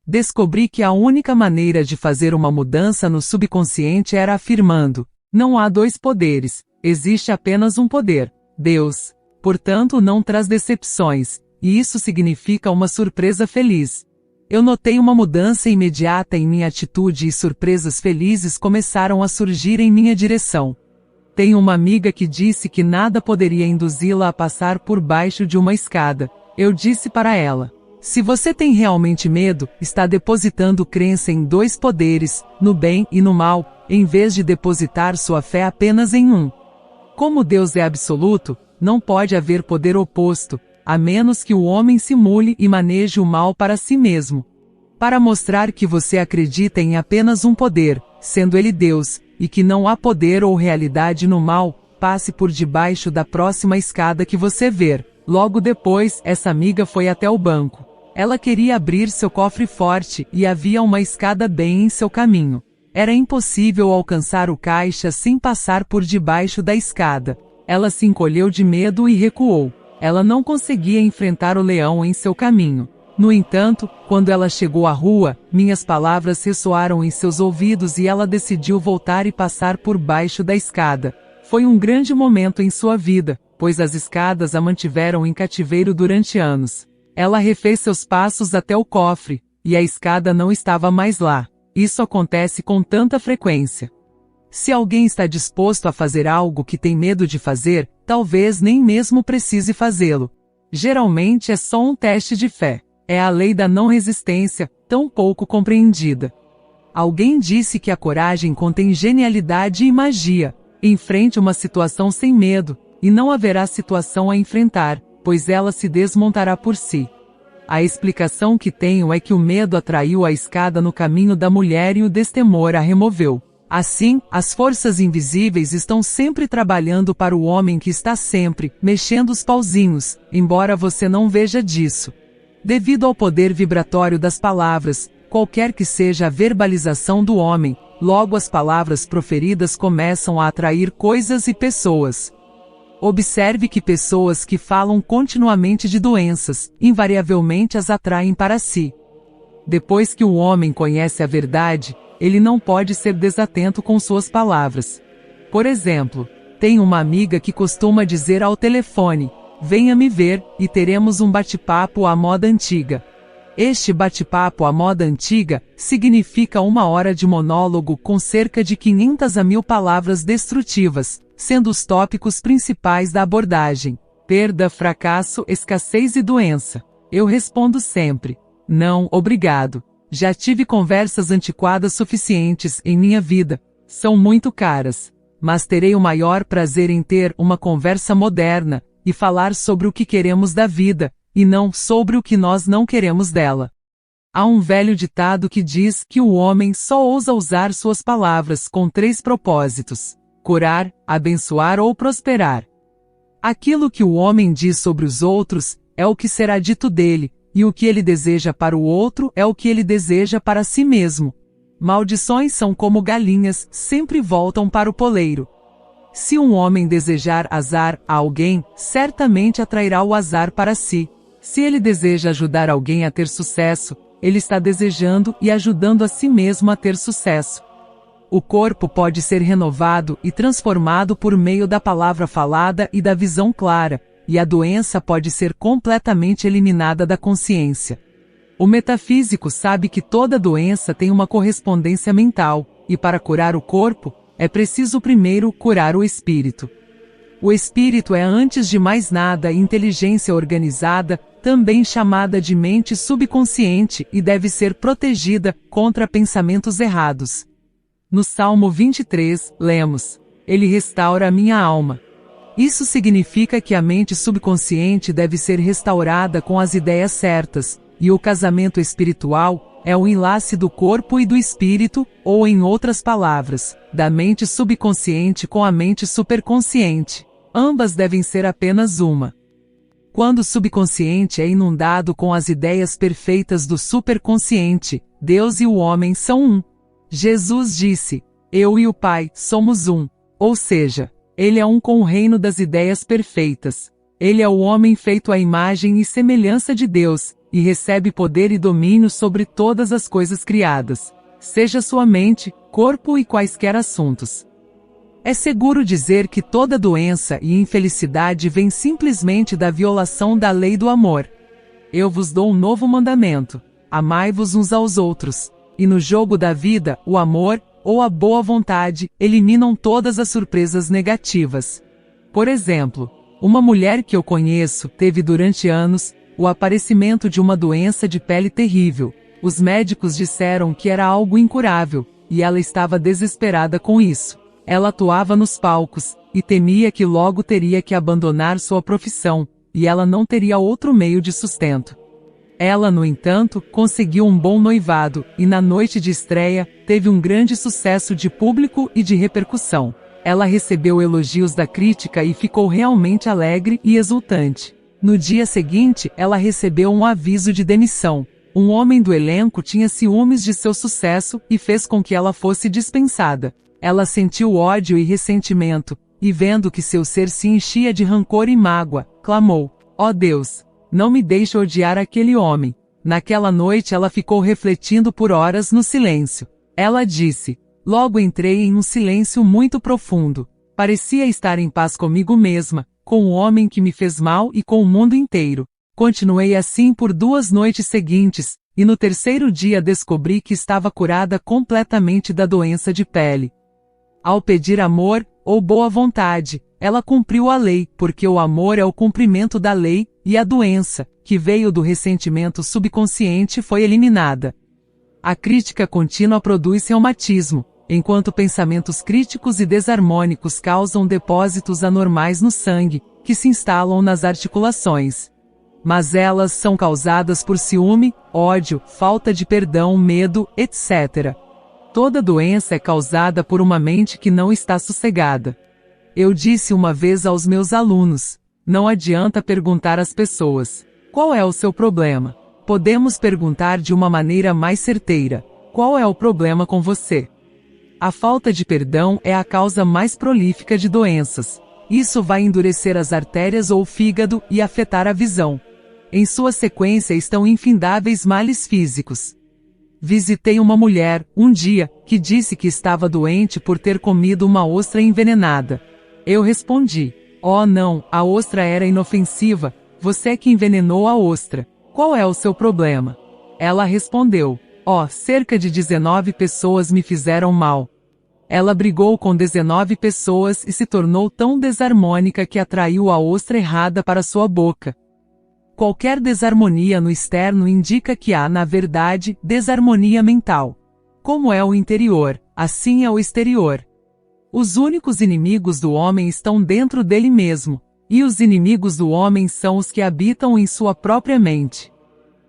Descobri que a única maneira de fazer uma mudança no subconsciente era afirmando: não há 2 poderes. Existe apenas um poder, Deus. Portanto, não traz decepções, e isso significa uma surpresa feliz. Eu notei uma mudança imediata em minha atitude e surpresas felizes começaram a surgir em minha direção. Tenho uma amiga que disse que nada poderia induzi-la a passar por baixo de uma escada. Eu disse para ela: se você tem realmente medo, está depositando crença em 2 poderes, no bem e no mal, em vez de depositar sua fé apenas em um. Como Deus é absoluto, não pode haver poder oposto, a menos que o homem simule e maneje o mal para si mesmo. Para mostrar que você acredita em apenas um poder, sendo ele Deus, e que não há poder ou realidade no mal, passe por debaixo da próxima escada que você ver. Logo depois, essa amiga foi até o banco. Ela queria abrir seu cofre forte e havia uma escada bem em seu caminho. Era impossível alcançar o caixa sem passar por debaixo da escada. Ela se encolheu de medo e recuou. Ela não conseguia enfrentar o leão em seu caminho. No entanto, quando ela chegou à rua, minhas palavras ressoaram em seus ouvidos e ela decidiu voltar e passar por baixo da escada. Foi um grande momento em sua vida, pois as escadas a mantiveram em cativeiro durante anos. Ela refez seus passos até o cofre, e a escada não estava mais lá. Isso acontece com tanta frequência. Se alguém está disposto a fazer algo que tem medo de fazer, talvez nem mesmo precise fazê-lo. Geralmente é só um teste de fé. É a lei da não resistência, tão pouco compreendida. Alguém disse que a coragem contém genialidade e magia. Enfrente uma situação sem medo, e não haverá situação a enfrentar, pois ela se desmontará por si. A explicação que tenho é que o medo atraiu a escada no caminho da mulher e o destemor a removeu. Assim, as forças invisíveis estão sempre trabalhando para o homem que está sempre mexendo os pauzinhos, embora você não veja disso. Devido ao poder vibratório das palavras, qualquer que seja a verbalização do homem, logo as palavras proferidas começam a atrair coisas e pessoas. Observe que pessoas que falam continuamente de doenças, invariavelmente as atraem para si. Depois que o homem conhece a verdade, ele não pode ser desatento com suas palavras. Por exemplo, tenho uma amiga que costuma dizer ao telefone: venha me ver, e teremos um bate-papo à moda antiga. Este bate-papo à moda antiga significa 1 hora de monólogo com cerca de 500 a 1000 palavras destrutivas, sendo os tópicos principais da abordagem: perda, fracasso, escassez e doença. Eu respondo sempre: não, obrigado. Já tive conversas antiquadas suficientes em minha vida. São muito caras. Mas terei o maior prazer em ter uma conversa moderna e falar sobre o que queremos da vida, e não sobre o que nós não queremos dela. Há um velho ditado que diz que o homem só ousa usar suas palavras com 3 propósitos: curar, abençoar ou prosperar. Aquilo que o homem diz sobre os outros é o que será dito dele, e o que ele deseja para o outro é o que ele deseja para si mesmo. Maldições são como galinhas, sempre voltam para o poleiro. Se um homem desejar azar a alguém, certamente atrairá o azar para si. Se ele deseja ajudar alguém a ter sucesso, ele está desejando e ajudando a si mesmo a ter sucesso. O corpo pode ser renovado e transformado por meio da palavra falada e da visão clara, e a doença pode ser completamente eliminada da consciência. O metafísico sabe que toda doença tem uma correspondência mental, e para curar o corpo, é preciso primeiro curar o espírito. O espírito é, antes de mais nada, inteligência organizada, também chamada de mente subconsciente, e deve ser protegida contra pensamentos errados. No Salmo 23, lemos: Ele restaura a minha alma. Isso significa que a mente subconsciente deve ser restaurada com as ideias certas, e o casamento espiritual é o enlace do corpo e do espírito, ou em outras palavras, da mente subconsciente com a mente superconsciente. Ambas devem ser apenas uma. Quando o subconsciente é inundado com as ideias perfeitas do superconsciente, Deus e o homem são um. Jesus disse: eu e o Pai somos um. Ou seja, ele é um com o reino das ideias perfeitas. Ele é o homem feito à imagem e semelhança de Deus, e recebe poder e domínio sobre todas as coisas criadas, seja sua mente, corpo e quaisquer assuntos. É seguro dizer que toda doença e infelicidade vem simplesmente da violação da lei do amor. Eu vos dou um novo mandamento: amai-vos uns aos outros. E no jogo da vida, o amor, ou a boa vontade, eliminam todas as surpresas negativas. Por exemplo, uma mulher que eu conheço teve durante anos o aparecimento de uma doença de pele terrível. Os médicos disseram que era algo incurável, e ela estava desesperada com isso. Ela atuava nos palcos, e temia que logo teria que abandonar sua profissão, e ela não teria outro meio de sustento. Ela, no entanto, conseguiu um bom noivado, e na noite de estreia, teve um grande sucesso de público e de repercussão. Ela recebeu elogios da crítica e ficou realmente alegre e exultante. No dia seguinte, ela recebeu um aviso de demissão. Um homem do elenco tinha ciúmes de seu sucesso e fez com que ela fosse dispensada. Ela sentiu ódio e ressentimento, e vendo que seu ser se enchia de rancor e mágoa, clamou: ó Deus, não me deixe odiar aquele homem. Naquela noite ela ficou refletindo por horas no silêncio. Ela disse: logo entrei em um silêncio muito profundo. Parecia estar em paz comigo mesma, com o homem que me fez mal e com o mundo inteiro. Continuei assim por 2 noites seguintes, e no terceiro dia descobri que estava curada completamente da doença de pele. Ao pedir amor, ou boa vontade, ela cumpriu a lei, porque o amor é o cumprimento da lei, e a doença, que veio do ressentimento subconsciente, foi eliminada. A crítica contínua produz reumatismo, enquanto pensamentos críticos e desarmônicos causam depósitos anormais no sangue, que se instalam nas articulações. Mas elas são causadas por ciúme, ódio, falta de perdão, medo, etc. Toda doença é causada por uma mente que não está sossegada. Eu disse uma vez aos meus alunos: não adianta perguntar às pessoas: qual é o seu problema? Podemos perguntar de uma maneira mais certeira: qual é o problema com você? A falta de perdão é a causa mais prolífica de doenças. Isso vai endurecer as artérias ou o fígado e afetar a visão. Em sua sequência estão infindáveis males físicos. Visitei uma mulher, um dia, que disse que estava doente por ter comido uma ostra envenenada. Eu respondi: oh não, a ostra era inofensiva, você é que envenenou a ostra. Qual é o seu problema? Ela respondeu: cerca de 19 pessoas me fizeram mal. Ela brigou com 19 pessoas e se tornou tão desarmônica que atraiu a ostra errada para sua boca. Qualquer desarmonia no externo indica que há, na verdade, desarmonia mental. Como é o interior, assim é o exterior. Os únicos inimigos do homem estão dentro dele mesmo, e os inimigos do homem são os que habitam em sua própria mente.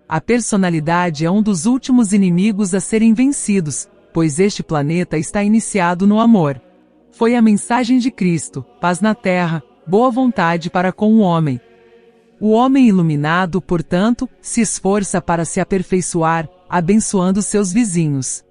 A personalidade é um dos últimos inimigos a serem vencidos, pois este planeta está iniciado no amor. Foi a mensagem de Cristo: paz na terra, boa vontade para com o homem. O homem iluminado, portanto, se esforça para se aperfeiçoar, abençoando seus vizinhos.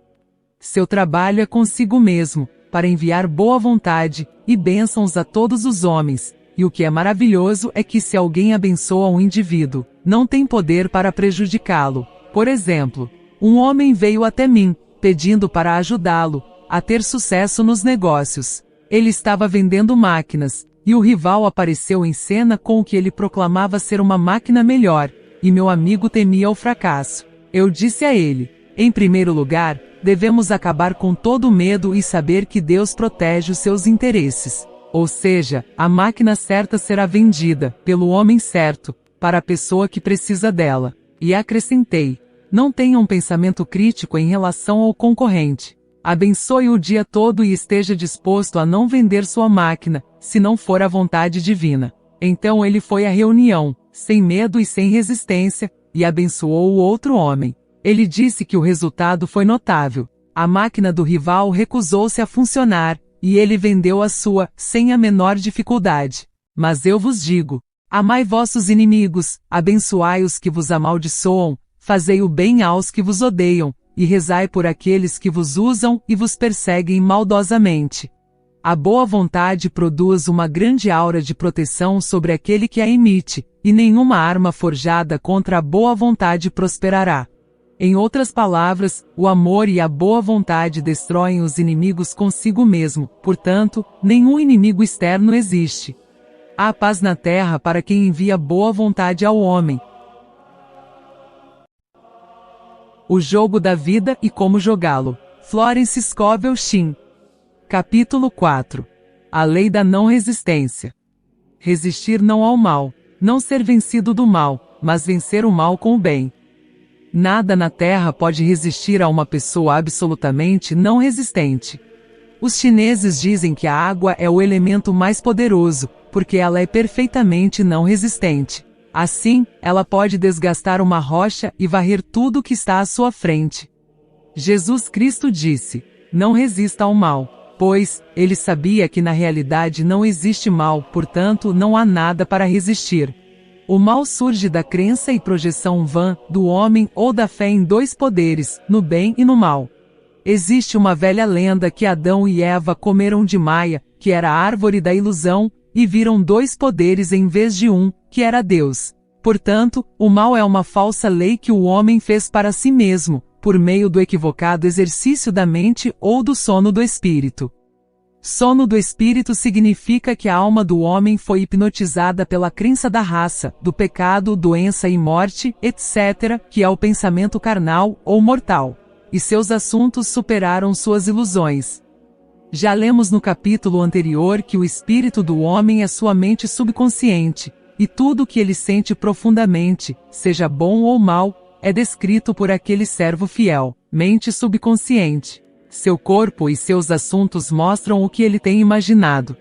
Seu trabalho é consigo mesmo, para enviar boa vontade e bênçãos a todos os homens, e o que é maravilhoso é que se alguém abençoa um indivíduo, não tem poder para prejudicá-lo. Por exemplo, um homem veio até mim, pedindo para ajudá-lo a ter sucesso nos negócios. Ele estava vendendo máquinas, e o rival apareceu em cena com o que ele proclamava ser uma máquina melhor, e meu amigo temia o fracasso. Eu disse a ele: em primeiro lugar, devemos acabar com todo o medo e saber que Deus protege os seus interesses. Ou seja, a máquina certa será vendida, pelo homem certo, para a pessoa que precisa dela. E acrescentei: não tenha um pensamento crítico em relação ao concorrente. Abençoe o dia todo e esteja disposto a não vender sua máquina, se não for a vontade divina. Então ele foi à reunião, sem medo e sem resistência, e abençoou o outro homem. Ele disse que o resultado foi notável. A máquina do rival recusou-se a funcionar, e ele vendeu a sua, sem a menor dificuldade. Mas eu vos digo: amai vossos inimigos, abençoai os que vos amaldiçoam, fazei o bem aos que vos odeiam, e rezai por aqueles que vos usam e vos perseguem maldosamente. A boa vontade produz uma grande aura de proteção sobre aquele que a emite, e nenhuma arma forjada contra a boa vontade prosperará. Em outras palavras, o amor e a boa vontade destroem os inimigos consigo mesmo, portanto, nenhum inimigo externo existe. Há paz na terra para quem envia boa vontade ao homem. O jogo da vida e como jogá-lo. Florence Scovel Shinn. Capítulo 4. A lei da não resistência. Resistir não ao mal, não ser vencido do mal, mas vencer o mal com o bem. Nada na Terra pode resistir a uma pessoa absolutamente não resistente. Os chineses dizem que a água é o elemento mais poderoso, porque ela é perfeitamente não resistente. Assim, ela pode desgastar uma rocha e varrer tudo que está à sua frente. Jesus Cristo disse: não resista ao mal, pois ele sabia que na realidade não existe mal, portanto não há nada para resistir. O mal surge da crença e projeção vã do homem ou da fé em dois poderes, no bem e no mal. Existe uma velha lenda que Adão e Eva comeram de maia, que era a árvore da ilusão, e viram dois poderes em vez de um, que era Deus. Portanto, o mal é uma falsa lei que o homem fez para si mesmo, por meio do equivocado exercício da mente ou do sono do espírito. Sono do espírito significa que a alma do homem foi hipnotizada pela crença da raça, do pecado, doença e morte, etc., que é o pensamento carnal ou mortal. E seus assuntos superaram suas ilusões. Já lemos no capítulo anterior que o espírito do homem é sua mente subconsciente, e tudo o que ele sente profundamente, seja bom ou mal, é descrito por aquele servo fiel, mente subconsciente. Seu corpo e seus assuntos mostram o que ele tem imaginado.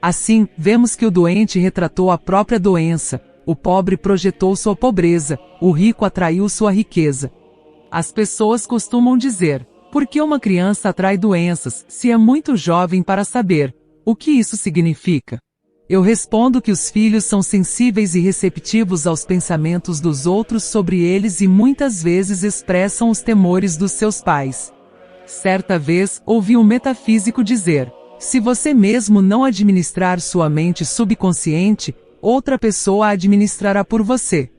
Assim, vemos que o doente retratou a própria doença, o pobre projetou sua pobreza, o rico atraiu sua riqueza. As pessoas costumam dizer: por que uma criança atrai doenças, se é muito jovem para saber? O que isso significa? Eu respondo que os filhos são sensíveis e receptivos aos pensamentos dos outros sobre eles e muitas vezes expressam os temores dos seus pais. Certa vez, ouvi um metafísico dizer: se você mesmo não administrar sua mente subconsciente, outra pessoa a administrará por você.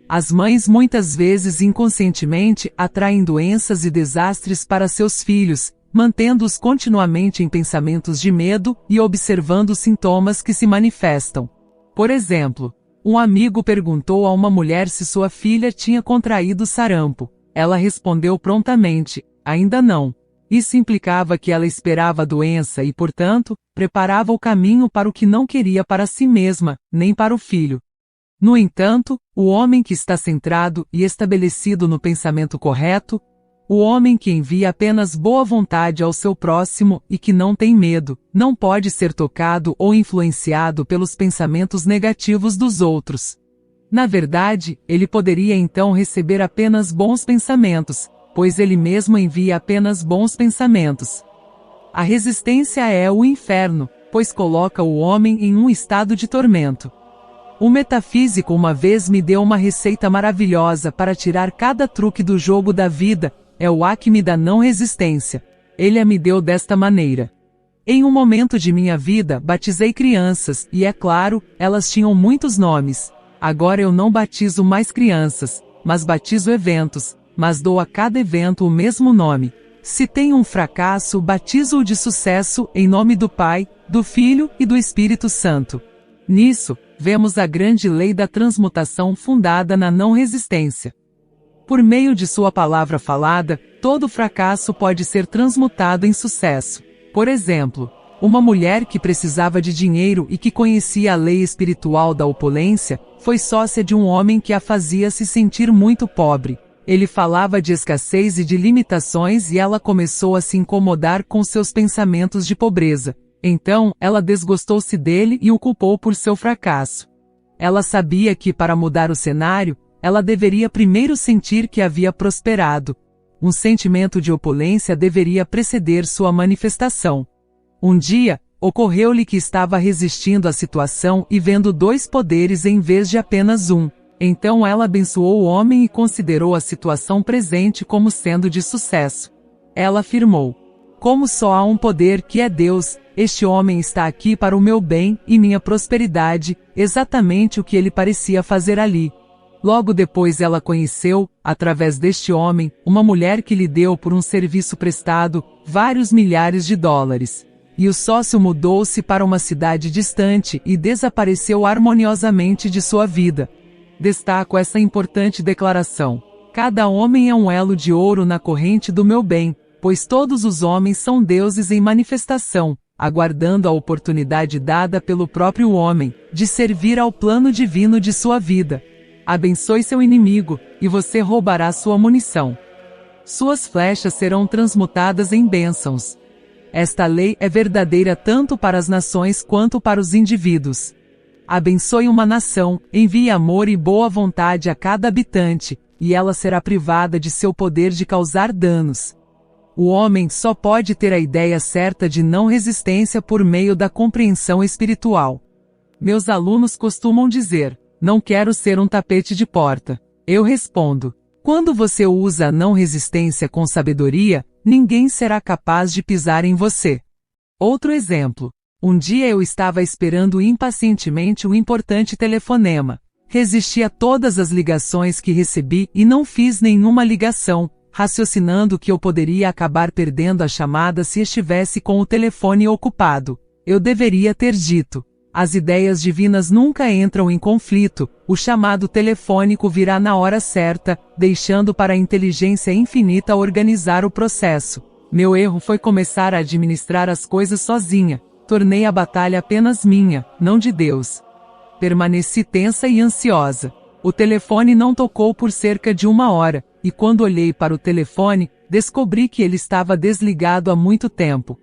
As mães muitas vezes inconscientemente atraem doenças e desastres para seus filhos, mantendo-os continuamente em pensamentos de medo e observando os sintomas que se manifestam. Por exemplo, um amigo perguntou a uma mulher se sua filha tinha contraído sarampo. Ela respondeu prontamente: ainda não. Isso implicava que ela esperava a doença e, portanto, preparava o caminho para o que não queria para si mesma, nem para o filho. No entanto, o homem que está centrado e estabelecido no pensamento correto, o homem que envia apenas boa vontade ao seu próximo e que não tem medo, não pode ser tocado ou influenciado pelos pensamentos negativos dos outros. Na verdade, ele poderia então receber apenas bons pensamentos, pois ele mesmo envia apenas bons pensamentos. A resistência é o inferno, pois coloca o homem em um estado de tormento. O metafísico uma vez me deu uma receita maravilhosa para tirar cada truque do jogo da vida, é o acme da não resistência. Ele a me deu desta maneira. Em um momento de minha vida, batizei crianças, e é claro, elas tinham muitos nomes. Agora eu não batizo mais crianças, mas batizo eventos, mas dou a cada evento o mesmo nome. Se tem um fracasso, batizo-o de sucesso, em nome do Pai, do Filho e do Espírito Santo. Nisso, vemos a grande lei da transmutação fundada na não resistência. Por meio de sua palavra falada, todo fracasso pode ser transmutado em sucesso. Por exemplo, uma mulher que precisava de dinheiro e que conhecia a lei espiritual da opulência, foi sócia de um homem que a fazia se sentir muito pobre. Ele falava de escassez e de limitações e ela começou a se incomodar com seus pensamentos de pobreza. Então, ela desgostou-se dele e o culpou por seu fracasso. Ela sabia que, para mudar o cenário, ela deveria primeiro sentir que havia prosperado. Um sentimento de opulência deveria preceder sua manifestação. Um dia, ocorreu-lhe que estava resistindo à situação e vendo dois poderes em vez de apenas um. Então ela abençoou o homem e considerou a situação presente como sendo de sucesso. Ela afirmou: como só há um poder que é Deus, este homem está aqui para o meu bem e minha prosperidade, exatamente o que ele parecia fazer ali. Logo depois ela conheceu, através deste homem, uma mulher que lhe deu por um serviço prestado vários milhares de dólares. E o sócio mudou-se para uma cidade distante e desapareceu harmoniosamente de sua vida. Destaco essa importante declaração: cada homem é um elo de ouro na corrente do meu bem, pois todos os homens são deuses em manifestação, aguardando a oportunidade dada pelo próprio homem, de servir ao plano divino de sua vida. Abençoe seu inimigo, e você roubará sua munição. Suas flechas serão transmutadas em bênçãos. Esta lei é verdadeira tanto para as nações quanto para os indivíduos. Abençoe uma nação, envie amor e boa vontade a cada habitante, e ela será privada de seu poder de causar danos. O homem só pode ter a ideia certa de não resistência por meio da compreensão espiritual. Meus alunos costumam dizer: não quero ser um tapete de porta. Eu respondo: quando você usa a não resistência com sabedoria, ninguém será capaz de pisar em você. Outro exemplo. Um dia eu estava esperando impacientemente um importante telefonema. Resisti a todas as ligações que recebi e não fiz nenhuma ligação, raciocinando que eu poderia acabar perdendo a chamada se estivesse com o telefone ocupado. Eu deveria ter dito: as ideias divinas nunca entram em conflito, o chamado telefônico virá na hora certa, deixando para a inteligência infinita organizar o processo. Meu erro foi começar a administrar as coisas sozinha. Tornei a batalha apenas minha, não de Deus. Permaneci tensa e ansiosa. O telefone não tocou por cerca de 1 hora, e quando olhei para o telefone, descobri que ele estava desligado há muito tempo.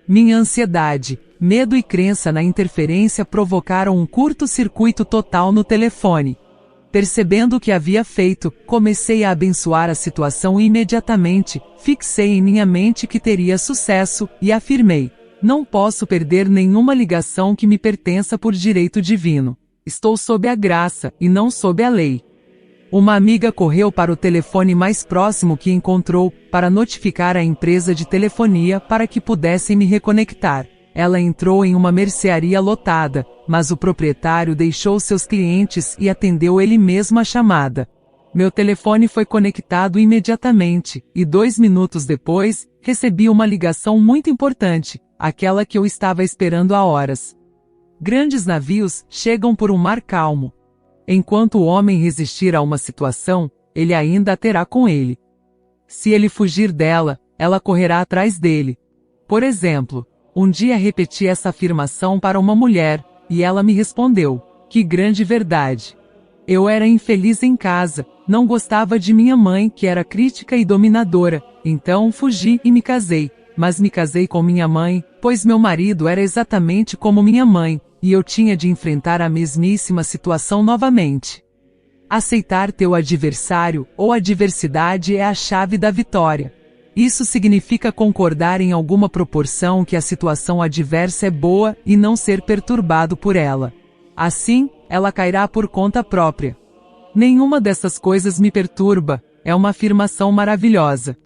Minha ansiedade, medo e crença na interferência provocaram um curto-circuito total no telefone. Percebendo o que havia feito, comecei a abençoar a situação imediatamente, fixei em minha mente que teria sucesso, e afirmei: não posso perder nenhuma ligação que me pertença por direito divino. Estou sob a graça, e não sob a lei. Uma amiga correu para o telefone mais próximo que encontrou, para notificar a empresa de telefonia para que pudessem me reconectar. Ela entrou em uma mercearia lotada, mas o proprietário deixou seus clientes e atendeu ele mesmo a chamada. Meu telefone foi conectado imediatamente, e 2 minutos depois, recebi uma ligação muito importante, aquela que eu estava esperando há horas. Grandes navios chegam por um mar calmo. Enquanto o homem resistir a uma situação, ele ainda a terá com ele. Se ele fugir dela, ela correrá atrás dele. Por exemplo, um dia repeti essa afirmação para uma mulher, e ela me respondeu: que grande verdade! Eu era infeliz em casa, não gostava de minha mãe, que era crítica e dominadora, então fugi e me casei. Mas me casei com minha mãe, pois meu marido era exatamente como minha mãe, e eu tinha de enfrentar a mesmíssima situação novamente. Aceitar teu adversário ou adversidade é a chave da vitória. Isso significa concordar em alguma proporção que a situação adversa é boa e não ser perturbado por ela. Assim, ela cairá por conta própria. Nenhuma dessas coisas me perturba, é uma afirmação maravilhosa.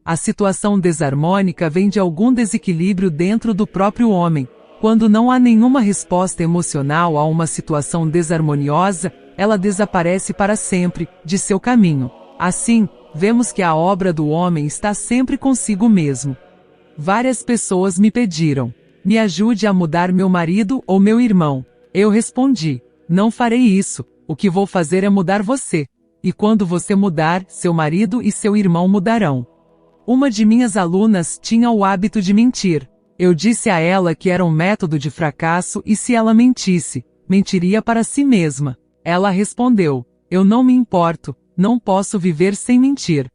A situação desarmônica vem de algum desequilíbrio dentro do próprio homem. Quando não há nenhuma resposta emocional a uma situação desarmoniosa, ela desaparece para sempre, de seu caminho. Assim, vemos que a obra do homem está sempre consigo mesmo. Várias pessoas me pediram: me ajude a mudar meu marido ou meu irmão. Eu respondi: não farei isso, o que vou fazer é mudar você. E quando você mudar, seu marido e seu irmão mudarão. Uma de minhas alunas tinha o hábito de mentir. Eu disse a ela que era um método de fracasso e se ela mentisse, mentiria para si mesma. Ela respondeu: eu não me importo, não posso viver sem mentir.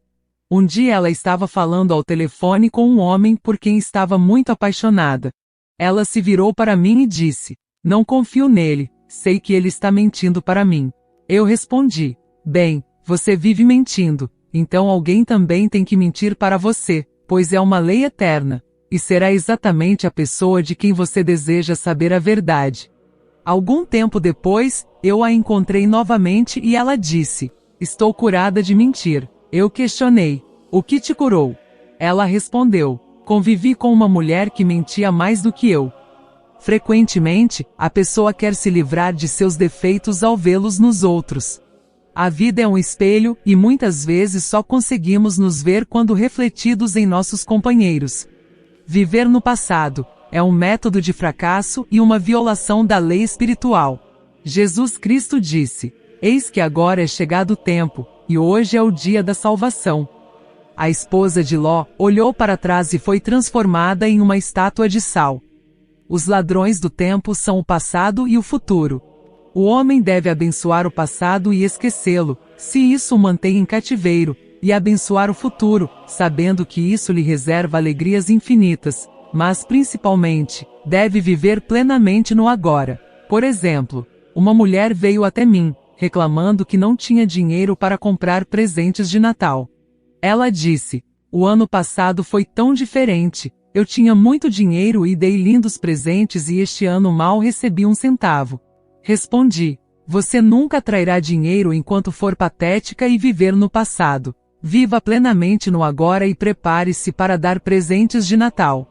Um dia ela estava falando ao telefone com um homem por quem estava muito apaixonada. Ela se virou para mim e disse: não confio nele, sei que ele está mentindo para mim. Eu respondi: bem, você vive mentindo, então alguém também tem que mentir para você, pois é uma lei eterna, e será exatamente a pessoa de quem você deseja saber a verdade. Algum tempo depois, eu a encontrei novamente e ela disse: estou curada de mentir. Eu questionei: o que te curou? Ela respondeu: convivi com uma mulher que mentia mais do que eu. Frequentemente, a pessoa quer se livrar de seus defeitos ao vê-los nos outros. A vida é um espelho, e muitas vezes só conseguimos nos ver quando refletidos em nossos companheiros. Viver no passado é um método de fracasso e uma violação da lei espiritual. Jesus Cristo disse: eis que agora é chegado o tempo, e hoje é o dia da salvação. A esposa de Ló olhou para trás e foi transformada em uma estátua de sal. Os ladrões do tempo são o passado e o futuro. O homem deve abençoar o passado e esquecê-lo, se isso o mantém em cativeiro, e abençoar o futuro, sabendo que isso lhe reserva alegrias infinitas, mas principalmente, deve viver plenamente no agora. Por exemplo, uma mulher veio até mim, reclamando que não tinha dinheiro para comprar presentes de Natal. Ela disse: o ano passado foi tão diferente, eu tinha muito dinheiro e dei lindos presentes e este ano mal recebi um centavo. Respondi: você nunca atrairá dinheiro enquanto for patética e viver no passado. Viva plenamente no agora e prepare-se para dar presentes de Natal.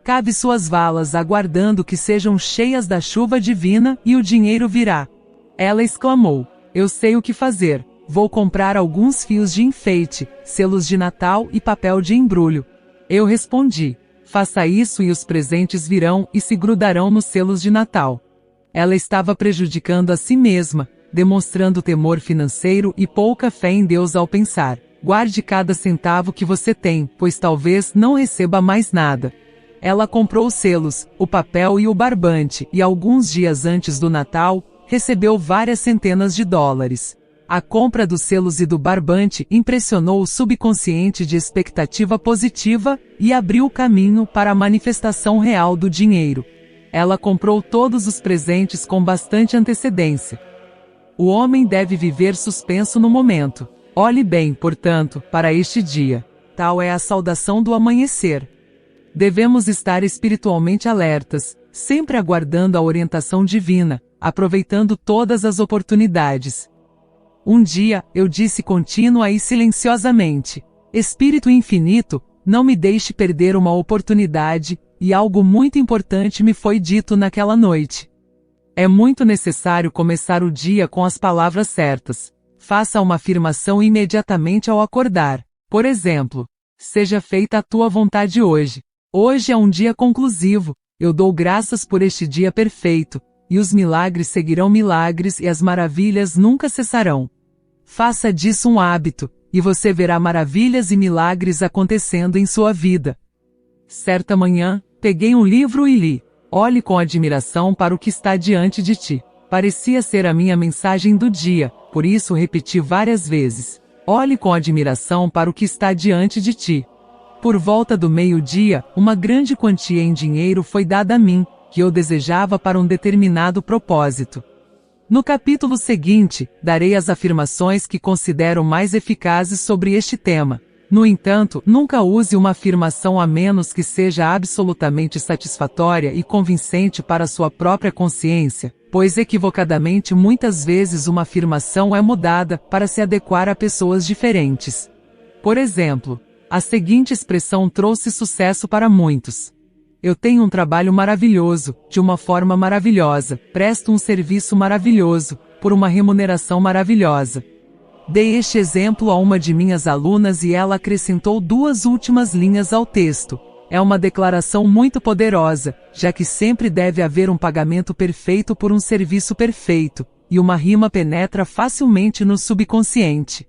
Cabe suas valas aguardando que sejam cheias da chuva divina e o dinheiro virá. Ela exclamou: eu sei o que fazer, vou comprar alguns fios de enfeite, selos de Natal e papel de embrulho. Eu respondi: faça isso e os presentes virão e se grudarão nos selos de Natal. Ela estava prejudicando a si mesma, demonstrando temor financeiro e pouca fé em Deus ao pensar: guarde cada centavo que você tem, pois talvez não receba mais nada. Ela comprou os selos, o papel e o barbante, e alguns dias antes do Natal, recebeu várias centenas de dólares. A compra dos selos e do barbante impressionou o subconsciente de expectativa positiva e abriu o caminho para a manifestação real do dinheiro. Ela comprou todos os presentes com bastante antecedência. O homem deve viver suspenso no momento. Olhe bem, portanto, para este dia. Tal é a saudação do amanhecer. Devemos estar espiritualmente alertas, sempre aguardando a orientação divina, aproveitando todas as oportunidades. Um dia, eu disse contínua e silenciosamente: Espírito infinito, não me deixe perder uma oportunidade, e algo muito importante me foi dito naquela noite. É muito necessário começar o dia com as palavras certas. Faça uma afirmação imediatamente ao acordar. Por exemplo: seja feita a tua vontade hoje. Hoje é um dia conclusivo, eu dou graças por este dia perfeito, e os milagres seguirão milagres e as maravilhas nunca cessarão. Faça disso um hábito, e você verá maravilhas e milagres acontecendo em sua vida. Certa manhã, peguei um livro e li. Olhe com admiração para o que está diante de ti. Parecia ser a minha mensagem do dia, por isso repeti várias vezes. Olhe com admiração para o que está diante de ti. Por volta do meio-dia, uma grande quantia em dinheiro foi dada a mim, que eu desejava para um determinado propósito. No capítulo seguinte, darei as afirmações que considero mais eficazes sobre este tema. No entanto, nunca use uma afirmação a menos que seja absolutamente satisfatória e convincente para sua própria consciência, pois equivocadamente muitas vezes uma afirmação é mudada para se adequar a pessoas diferentes. Por exemplo, a seguinte expressão trouxe sucesso para muitos. Eu tenho um trabalho maravilhoso, de uma forma maravilhosa, presto um serviço maravilhoso, por uma remuneração maravilhosa. Dei este exemplo a uma de minhas alunas e ela acrescentou 2 últimas linhas ao texto. É uma declaração muito poderosa, já que sempre deve haver um pagamento perfeito por um serviço perfeito, e uma rima penetra facilmente no subconsciente.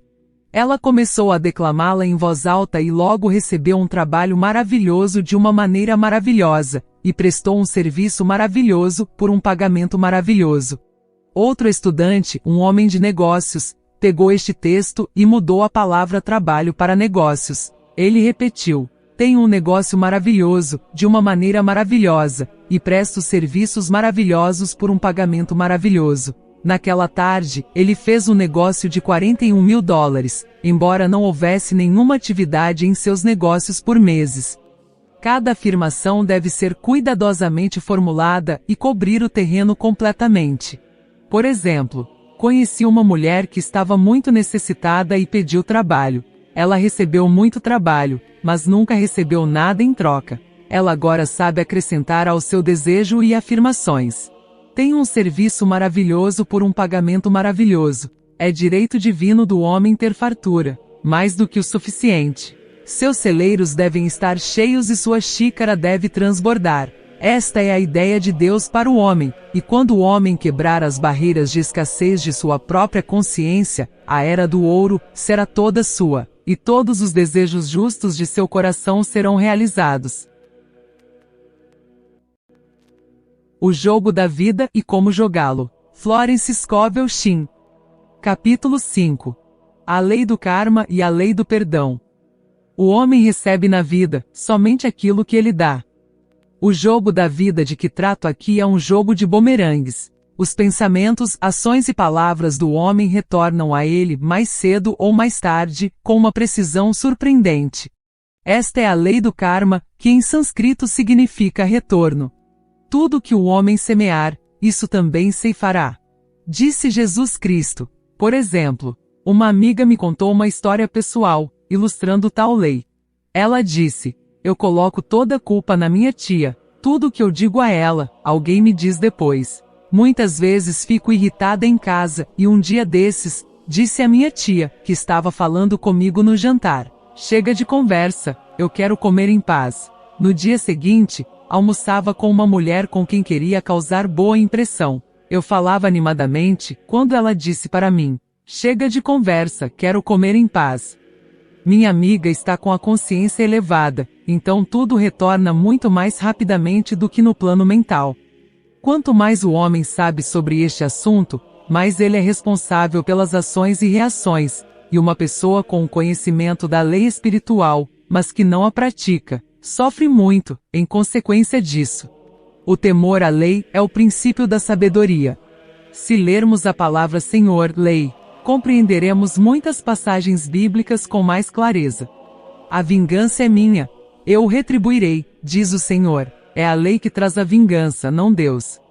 Ela começou a declamá-la em voz alta e logo recebeu um trabalho maravilhoso de uma maneira maravilhosa, e prestou um serviço maravilhoso por um pagamento maravilhoso. Outro estudante, um homem de negócios, pegou este texto e mudou a palavra trabalho para negócios. Ele repetiu: tenho um negócio maravilhoso, de uma maneira maravilhosa, e presto serviços maravilhosos por um pagamento maravilhoso. Naquela tarde, ele fez um negócio de $41.000, embora não houvesse nenhuma atividade em seus negócios por meses. Cada afirmação deve ser cuidadosamente formulada e cobrir o terreno completamente. Por exemplo, conheci uma mulher que estava muito necessitada e pediu trabalho. Ela recebeu muito trabalho, mas nunca recebeu nada em troca. Ela agora sabe acrescentar ao seu desejo e afirmações. Tenho um serviço maravilhoso por um pagamento maravilhoso. É direito divino do homem ter fartura, mais do que o suficiente. Seus celeiros devem estar cheios e sua xícara deve transbordar. Esta é a ideia de Deus para o homem, e quando o homem quebrar as barreiras de escassez de sua própria consciência, a era do ouro será toda sua, e todos os desejos justos de seu coração serão realizados. O jogo da vida e como jogá-lo. Florence Scovel Shinn. Capítulo 5. A lei do karma e a lei do perdão. O homem recebe na vida somente aquilo que ele dá. O jogo da vida de que trato aqui é um jogo de bumerangues. Os pensamentos, ações e palavras do homem retornam a ele mais cedo ou mais tarde, com uma precisão surpreendente. Esta é a lei do karma, que em sânscrito significa retorno. Tudo que o homem semear, isso também ceifará. Disse Jesus Cristo. Por exemplo, uma amiga me contou uma história pessoal, ilustrando tal lei. Ela disse: eu coloco toda a culpa na minha tia. Tudo que eu digo a ela, alguém me diz depois. Muitas vezes fico irritada em casa, e um dia desses, disse a minha tia, que estava falando comigo no jantar: chega de conversa, eu quero comer em paz. No dia seguinte, almoçava com uma mulher com quem queria causar boa impressão. Eu falava animadamente, quando ela disse para mim: chega de conversa, quero comer em paz. Minha amiga está com a consciência elevada, então tudo retorna muito mais rapidamente do que no plano mental. Quanto mais o homem sabe sobre este assunto, mais ele é responsável pelas ações e reações, e uma pessoa com o conhecimento da lei espiritual, mas que não a pratica, sofre muito, em consequência disso. O temor à lei é o princípio da sabedoria. Se lermos a palavra Senhor, lei, compreenderemos muitas passagens bíblicas com mais clareza. A vingança é minha, eu o retribuirei, diz o Senhor. É a lei que traz a vingança, não Deus.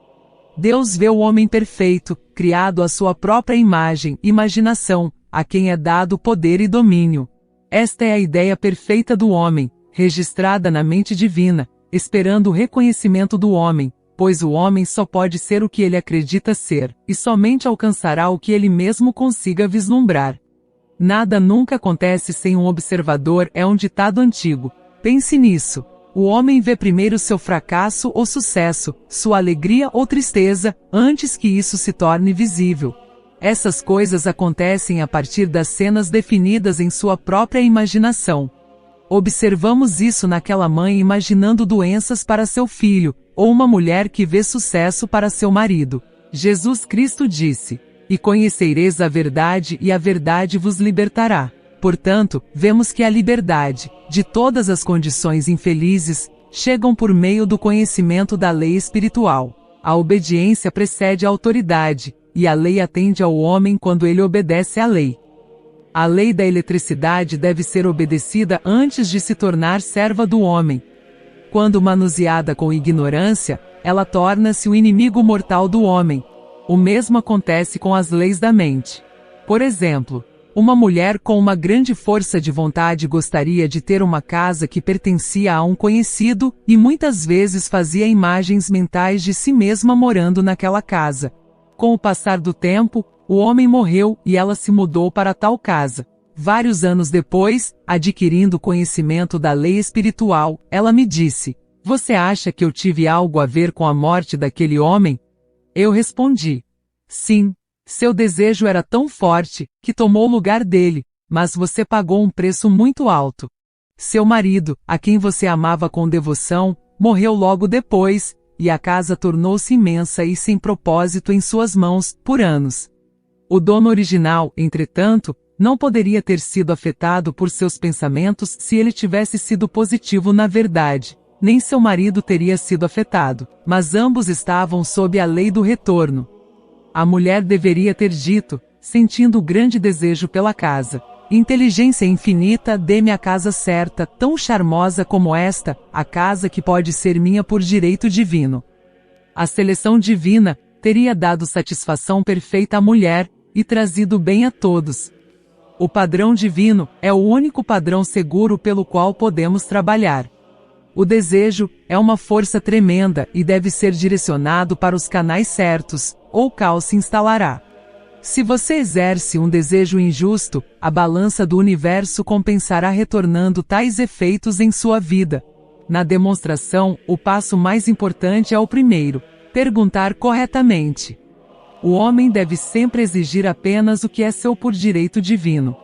Deus vê o homem perfeito, criado à sua própria imagem, imaginação, a quem é dado poder e domínio. Esta é a ideia perfeita do homem, registrada na mente divina, esperando o reconhecimento do homem, pois o homem só pode ser o que ele acredita ser, e somente alcançará o que ele mesmo consiga vislumbrar. Nada nunca acontece sem um observador é um ditado antigo. Pense nisso. O homem vê primeiro seu fracasso ou sucesso, sua alegria ou tristeza, antes que isso se torne visível. Essas coisas acontecem a partir das cenas definidas em sua própria imaginação. Observamos isso naquela mãe imaginando doenças para seu filho, ou uma mulher que vê sucesso para seu marido. Jesus Cristo disse: "E conhecereis a verdade e a verdade vos libertará." Portanto, vemos que a liberdade, de todas as condições infelizes, chegam por meio do conhecimento da lei espiritual. A obediência precede a autoridade, e a lei atende ao homem quando ele obedece à lei. A lei da eletricidade deve ser obedecida antes de se tornar serva do homem. Quando manuseada com ignorância, ela torna-se o inimigo mortal do homem. O mesmo acontece com as leis da mente. Por exemplo, uma mulher com uma grande força de vontade gostaria de ter uma casa que pertencia a um conhecido e muitas vezes fazia imagens mentais de si mesma morando naquela casa. Com o passar do tempo, o homem morreu e ela se mudou para tal casa. Vários anos depois, adquirindo conhecimento da lei espiritual, ela me disse: "Você acha que eu tive algo a ver com a morte daquele homem?" Eu respondi: "Sim. Seu desejo era tão forte, que tomou o lugar dele, mas você pagou um preço muito alto. Seu marido, a quem você amava com devoção, morreu logo depois, e a casa tornou-se imensa e sem propósito em suas mãos, por anos. O dono original, entretanto, não poderia ter sido afetado por seus pensamentos se ele tivesse sido positivo na verdade. Nem seu marido teria sido afetado, mas ambos estavam sob a lei do retorno. A mulher deveria ter dito, sentindo grande desejo pela casa: "Inteligência infinita, dê-me a casa certa, tão charmosa como esta, a casa que pode ser minha por direito divino." A seleção divina teria dado satisfação perfeita à mulher e trazido bem a todos. O padrão divino é o único padrão seguro pelo qual podemos trabalhar. O desejo é uma força tremenda e deve ser direcionado para os canais certos, ou o caos se instalará. Se você exerce um desejo injusto, a balança do universo compensará retornando tais efeitos em sua vida. Na demonstração, o passo mais importante é o primeiro: perguntar corretamente. O homem deve sempre exigir apenas o que é seu por direito divino.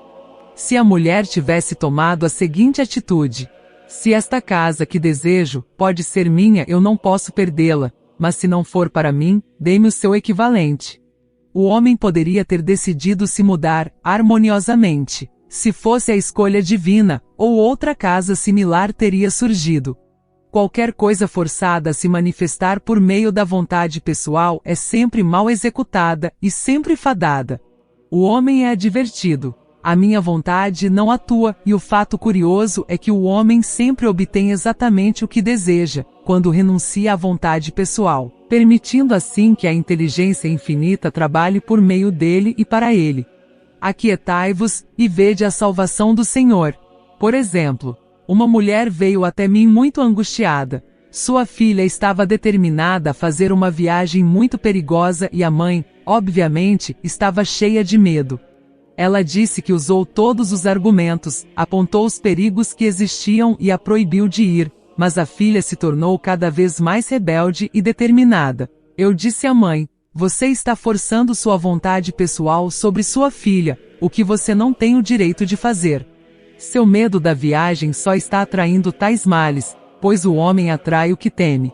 Se a mulher tivesse tomado a seguinte atitude: "Se esta casa que desejo pode ser minha, eu não posso perdê-la, mas se não for para mim, dê-me o seu equivalente." O homem poderia ter decidido se mudar, harmoniosamente. Se fosse a escolha divina, ou outra casa similar teria surgido. Qualquer coisa forçada a se manifestar por meio da vontade pessoal é sempre mal executada e sempre fadada. O homem é advertido: "A minha vontade não atua", e o fato curioso é que o homem sempre obtém exatamente o que deseja, quando renuncia à vontade pessoal, permitindo assim que a inteligência infinita trabalhe por meio dele e para ele. Aquietai-vos e vede a salvação do Senhor. Por exemplo, uma mulher veio até mim muito angustiada. Sua filha estava determinada a fazer uma viagem muito perigosa e a mãe, obviamente, estava cheia de medo. Ela disse que usou todos os argumentos, apontou os perigos que existiam e a proibiu de ir, mas a filha se tornou cada vez mais rebelde e determinada. Eu disse à mãe: "Você está forçando sua vontade pessoal sobre sua filha, o que você não tem o direito de fazer. Seu medo da viagem só está atraindo tais males, pois o homem atrai o que teme."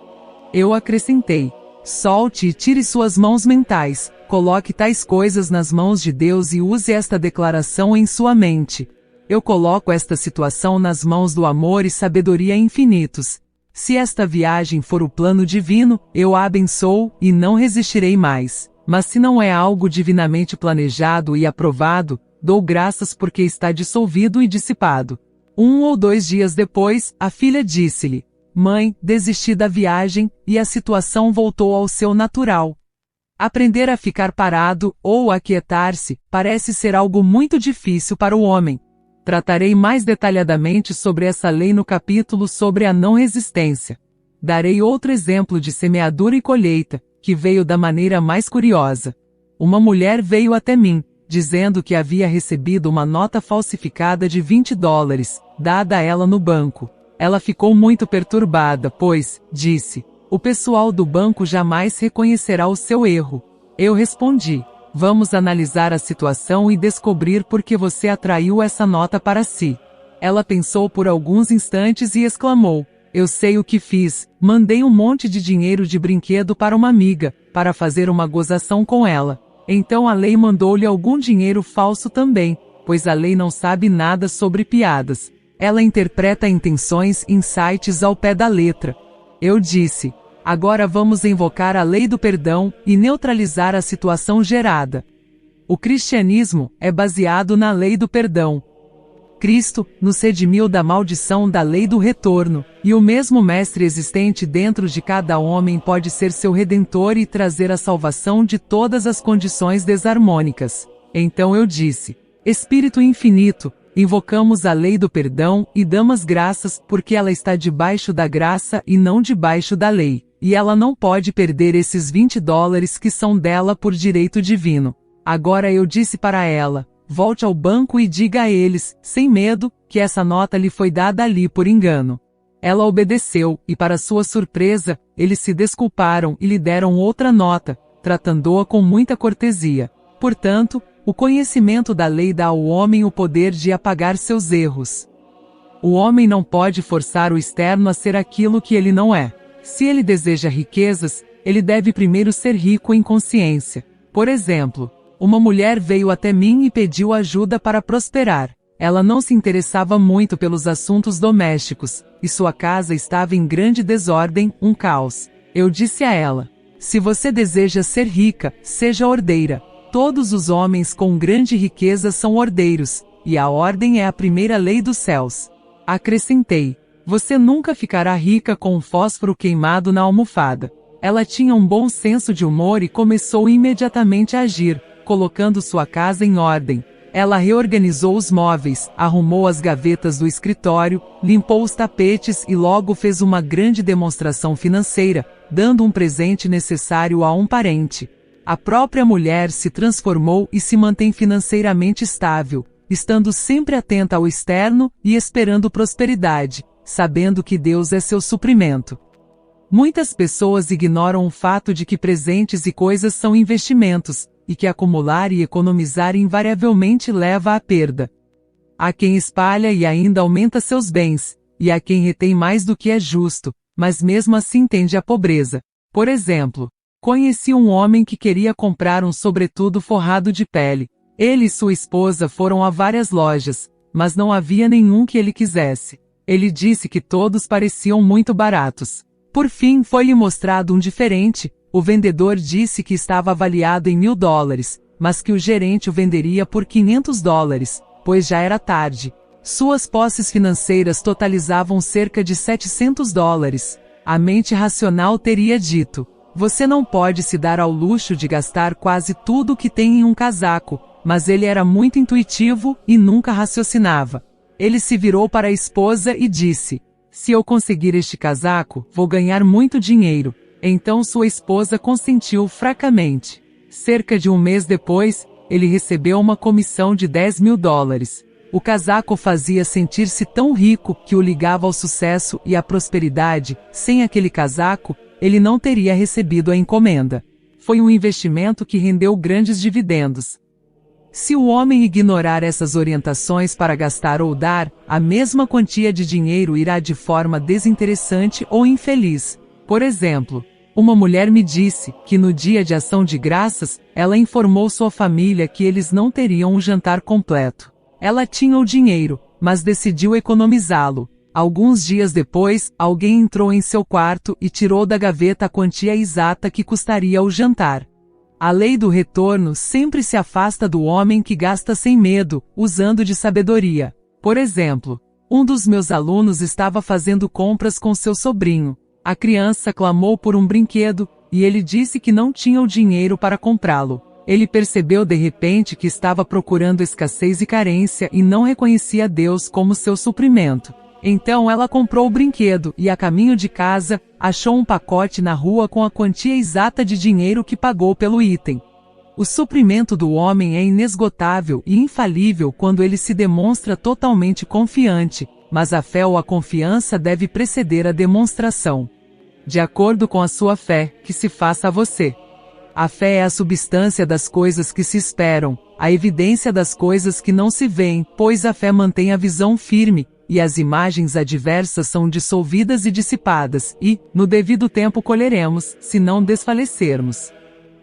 Eu acrescentei: "Solte e tire suas mãos mentais, coloque tais coisas nas mãos de Deus e use esta declaração em sua mente: eu coloco esta situação nas mãos do amor e sabedoria infinitos. Se esta viagem for o plano divino, eu a abençoo e não resistirei mais. Mas se não é algo divinamente planejado e aprovado, dou graças porque está dissolvido e dissipado." 1 ou 2 dias depois, a filha disse-lhe: "Mãe, desisti da viagem", e a situação voltou ao seu natural. Aprender a ficar parado, ou aquietar-se, parece ser algo muito difícil para o homem. Tratarei mais detalhadamente sobre essa lei no capítulo sobre a não resistência. Darei outro exemplo de semeadura e colheita, que veio da maneira mais curiosa. Uma mulher veio até mim, dizendo que havia recebido uma nota falsificada de $20, dada a ela no banco. Ela ficou muito perturbada, pois, disse, o pessoal do banco jamais reconhecerá o seu erro. Eu respondi: Vamos analisar a situação e descobrir por que você atraiu essa nota para si. Ela pensou por alguns instantes e exclamou: eu sei o que fiz, mandei um monte de dinheiro de brinquedo para uma amiga, para fazer uma gozação com ela. Então a lei mandou-lhe algum dinheiro falso também, pois a lei não sabe nada sobre piadas. Ela interpreta intenções e insights ao pé da letra. Eu disse: agora vamos invocar a lei do perdão e neutralizar a situação gerada. O cristianismo é baseado na lei do perdão. Cristo nos redimiu da maldição da lei do retorno, e o mesmo Mestre existente dentro de cada homem pode ser seu redentor e trazer a salvação de todas as condições desarmônicas. Então eu disse: Espírito infinito, invocamos a lei do perdão e damos graças porque ela está debaixo da graça e não debaixo da lei, e ela não pode perder esses $20 que são dela por direito divino. Agora eu disse para ela: volte ao banco e diga a eles, sem medo, que essa nota lhe foi dada ali por engano. Ela obedeceu, e para sua surpresa, eles se desculparam e lhe deram outra nota, tratando-a com muita cortesia. Portanto, o conhecimento da lei dá ao homem o poder de apagar seus erros. O homem não pode forçar o externo a ser aquilo que ele não é. Se ele deseja riquezas, ele deve primeiro ser rico em consciência. Por exemplo, uma mulher veio até mim e pediu ajuda para prosperar. Ela não se interessava muito pelos assuntos domésticos, e sua casa estava em grande desordem, um caos. Eu disse a ela: se você deseja ser rica, seja ordeira. Todos os homens com grande riqueza são ordeiros, e a ordem é a primeira lei dos céus. Acrescentei: você nunca ficará rica com um fósforo queimado na almofada. Ela tinha um bom senso de humor e começou imediatamente a agir, colocando sua casa em ordem. Ela reorganizou os móveis, arrumou as gavetas do escritório, limpou os tapetes e logo fez uma grande demonstração financeira, dando um presente necessário a um parente. A própria mulher se transformou e se mantém financeiramente estável, estando sempre atenta ao externo e esperando prosperidade, sabendo que Deus é seu suprimento. Muitas pessoas ignoram o fato de que presentes e coisas são investimentos, e que acumular e economizar invariavelmente leva à perda. Há quem espalha e ainda aumenta seus bens, e há quem retém mais do que é justo, mas mesmo assim tende à pobreza. Por exemplo, conheci um homem que queria comprar um sobretudo forrado de pele. Ele e sua esposa foram a várias lojas, mas não havia nenhum que ele quisesse. Ele disse que todos pareciam muito baratos. Por fim foi-lhe mostrado um diferente. O vendedor disse que estava avaliado em $1.000, mas que o gerente o venderia por $500, pois já era tarde. Suas posses financeiras totalizavam cerca de $700. A mente racional teria dito: você não pode se dar ao luxo de gastar quase tudo o que tem em um casaco, mas ele era muito intuitivo e nunca raciocinava. Ele se virou para a esposa e disse: se eu conseguir este casaco, vou ganhar muito dinheiro. Então sua esposa consentiu fracamente. Cerca de um mês depois, ele recebeu uma comissão de $10.000. O casaco o fazia sentir-se tão rico que o ligava ao sucesso e à prosperidade. Sem aquele casaco, ele não teria recebido a encomenda. Foi um investimento que rendeu grandes dividendos. Se o homem ignorar essas orientações para gastar ou dar, a mesma quantia de dinheiro irá de forma desinteressante ou infeliz. Por exemplo, uma mulher me disse que no dia de ação de graças, ela informou sua família que eles não teriam um jantar completo. Ela tinha o dinheiro, mas decidiu economizá-lo. Alguns dias depois, alguém entrou em seu quarto e tirou da gaveta a quantia exata que custaria o jantar. A lei do retorno sempre se afasta do homem que gasta sem medo, usando de sabedoria. Por exemplo, um dos meus alunos estava fazendo compras com seu sobrinho. A criança clamou por um brinquedo, e ele disse que não tinha o dinheiro para comprá-lo. Ele percebeu de repente que estava procurando escassez e carência e não reconhecia Deus como seu suprimento. Então ela comprou o brinquedo e, a caminho de casa, achou um pacote na rua com a quantia exata de dinheiro que pagou pelo item. O suprimento do homem é inesgotável e infalível quando ele se demonstra totalmente confiante, mas a fé ou a confiança deve preceder a demonstração. De acordo com a sua fé, que se faça a você. A fé é a substância das coisas que se esperam, a evidência das coisas que não se veem, pois a fé mantém a visão firme, e as imagens adversas são dissolvidas e dissipadas, e, no devido tempo colheremos, se não desfalecermos.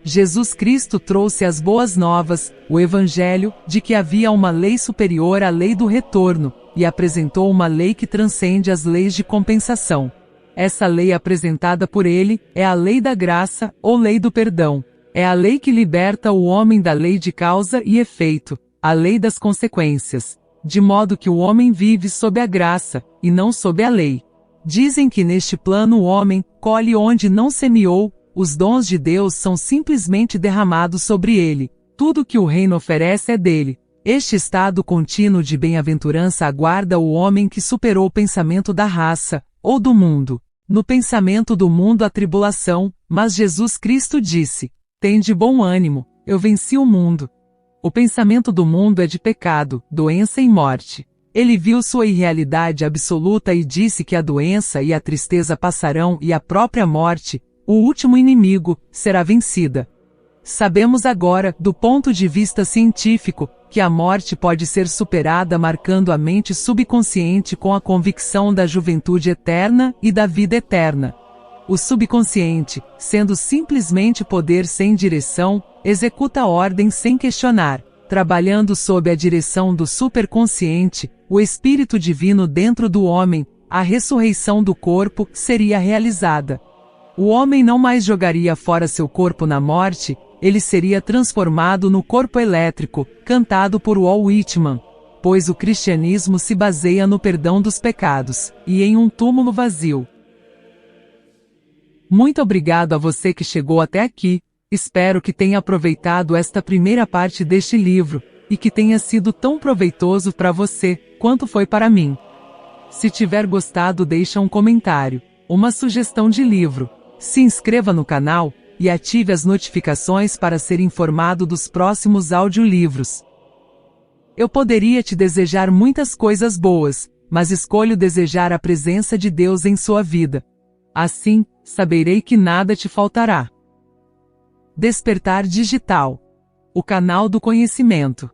Jesus Cristo trouxe as boas novas, o Evangelho, de que havia uma lei superior à lei do retorno, e apresentou uma lei que transcende as leis de compensação. Essa lei apresentada por ele é a lei da graça, ou lei do perdão. É a lei que liberta o homem da lei de causa e efeito, a lei das consequências, de modo que o homem vive sob a graça, e não sob a lei. Dizem que neste plano o homem colhe onde não semeou, os dons de Deus são simplesmente derramados sobre ele, tudo que o reino oferece é dele. Este estado contínuo de bem-aventurança aguarda o homem que superou o pensamento da raça, ou do mundo. No pensamento do mundo há tribulação, mas Jesus Cristo disse: tende bom ânimo, eu venci o mundo. O pensamento do mundo é de pecado, doença e morte. Ele viu sua irrealidade absoluta e disse que a doença e a tristeza passarão e a própria morte, o último inimigo, será vencida. Sabemos agora, do ponto de vista científico, que a morte pode ser superada marcando a mente subconsciente com a convicção da juventude eterna e da vida eterna. O subconsciente, sendo simplesmente poder sem direção, executa ordens sem questionar, trabalhando sob a direção do superconsciente, o Espírito Divino dentro do homem, a ressurreição do corpo seria realizada. O homem não mais jogaria fora seu corpo na morte, ele seria transformado no corpo elétrico, cantado por Walt Whitman, pois o cristianismo se baseia no perdão dos pecados, e em um túmulo vazio. Muito obrigado a você que chegou até aqui, espero que tenha aproveitado esta primeira parte deste livro, e que tenha sido tão proveitoso para você, quanto foi para mim. Se tiver gostado, deixa um comentário, uma sugestão de livro, se inscreva no canal, e ative as notificações para ser informado dos próximos audiolivros. Eu poderia te desejar muitas coisas boas, mas escolho desejar a presença de Deus em sua vida. Assim, saberei que nada te faltará. Despertar Digital, o canal do conhecimento.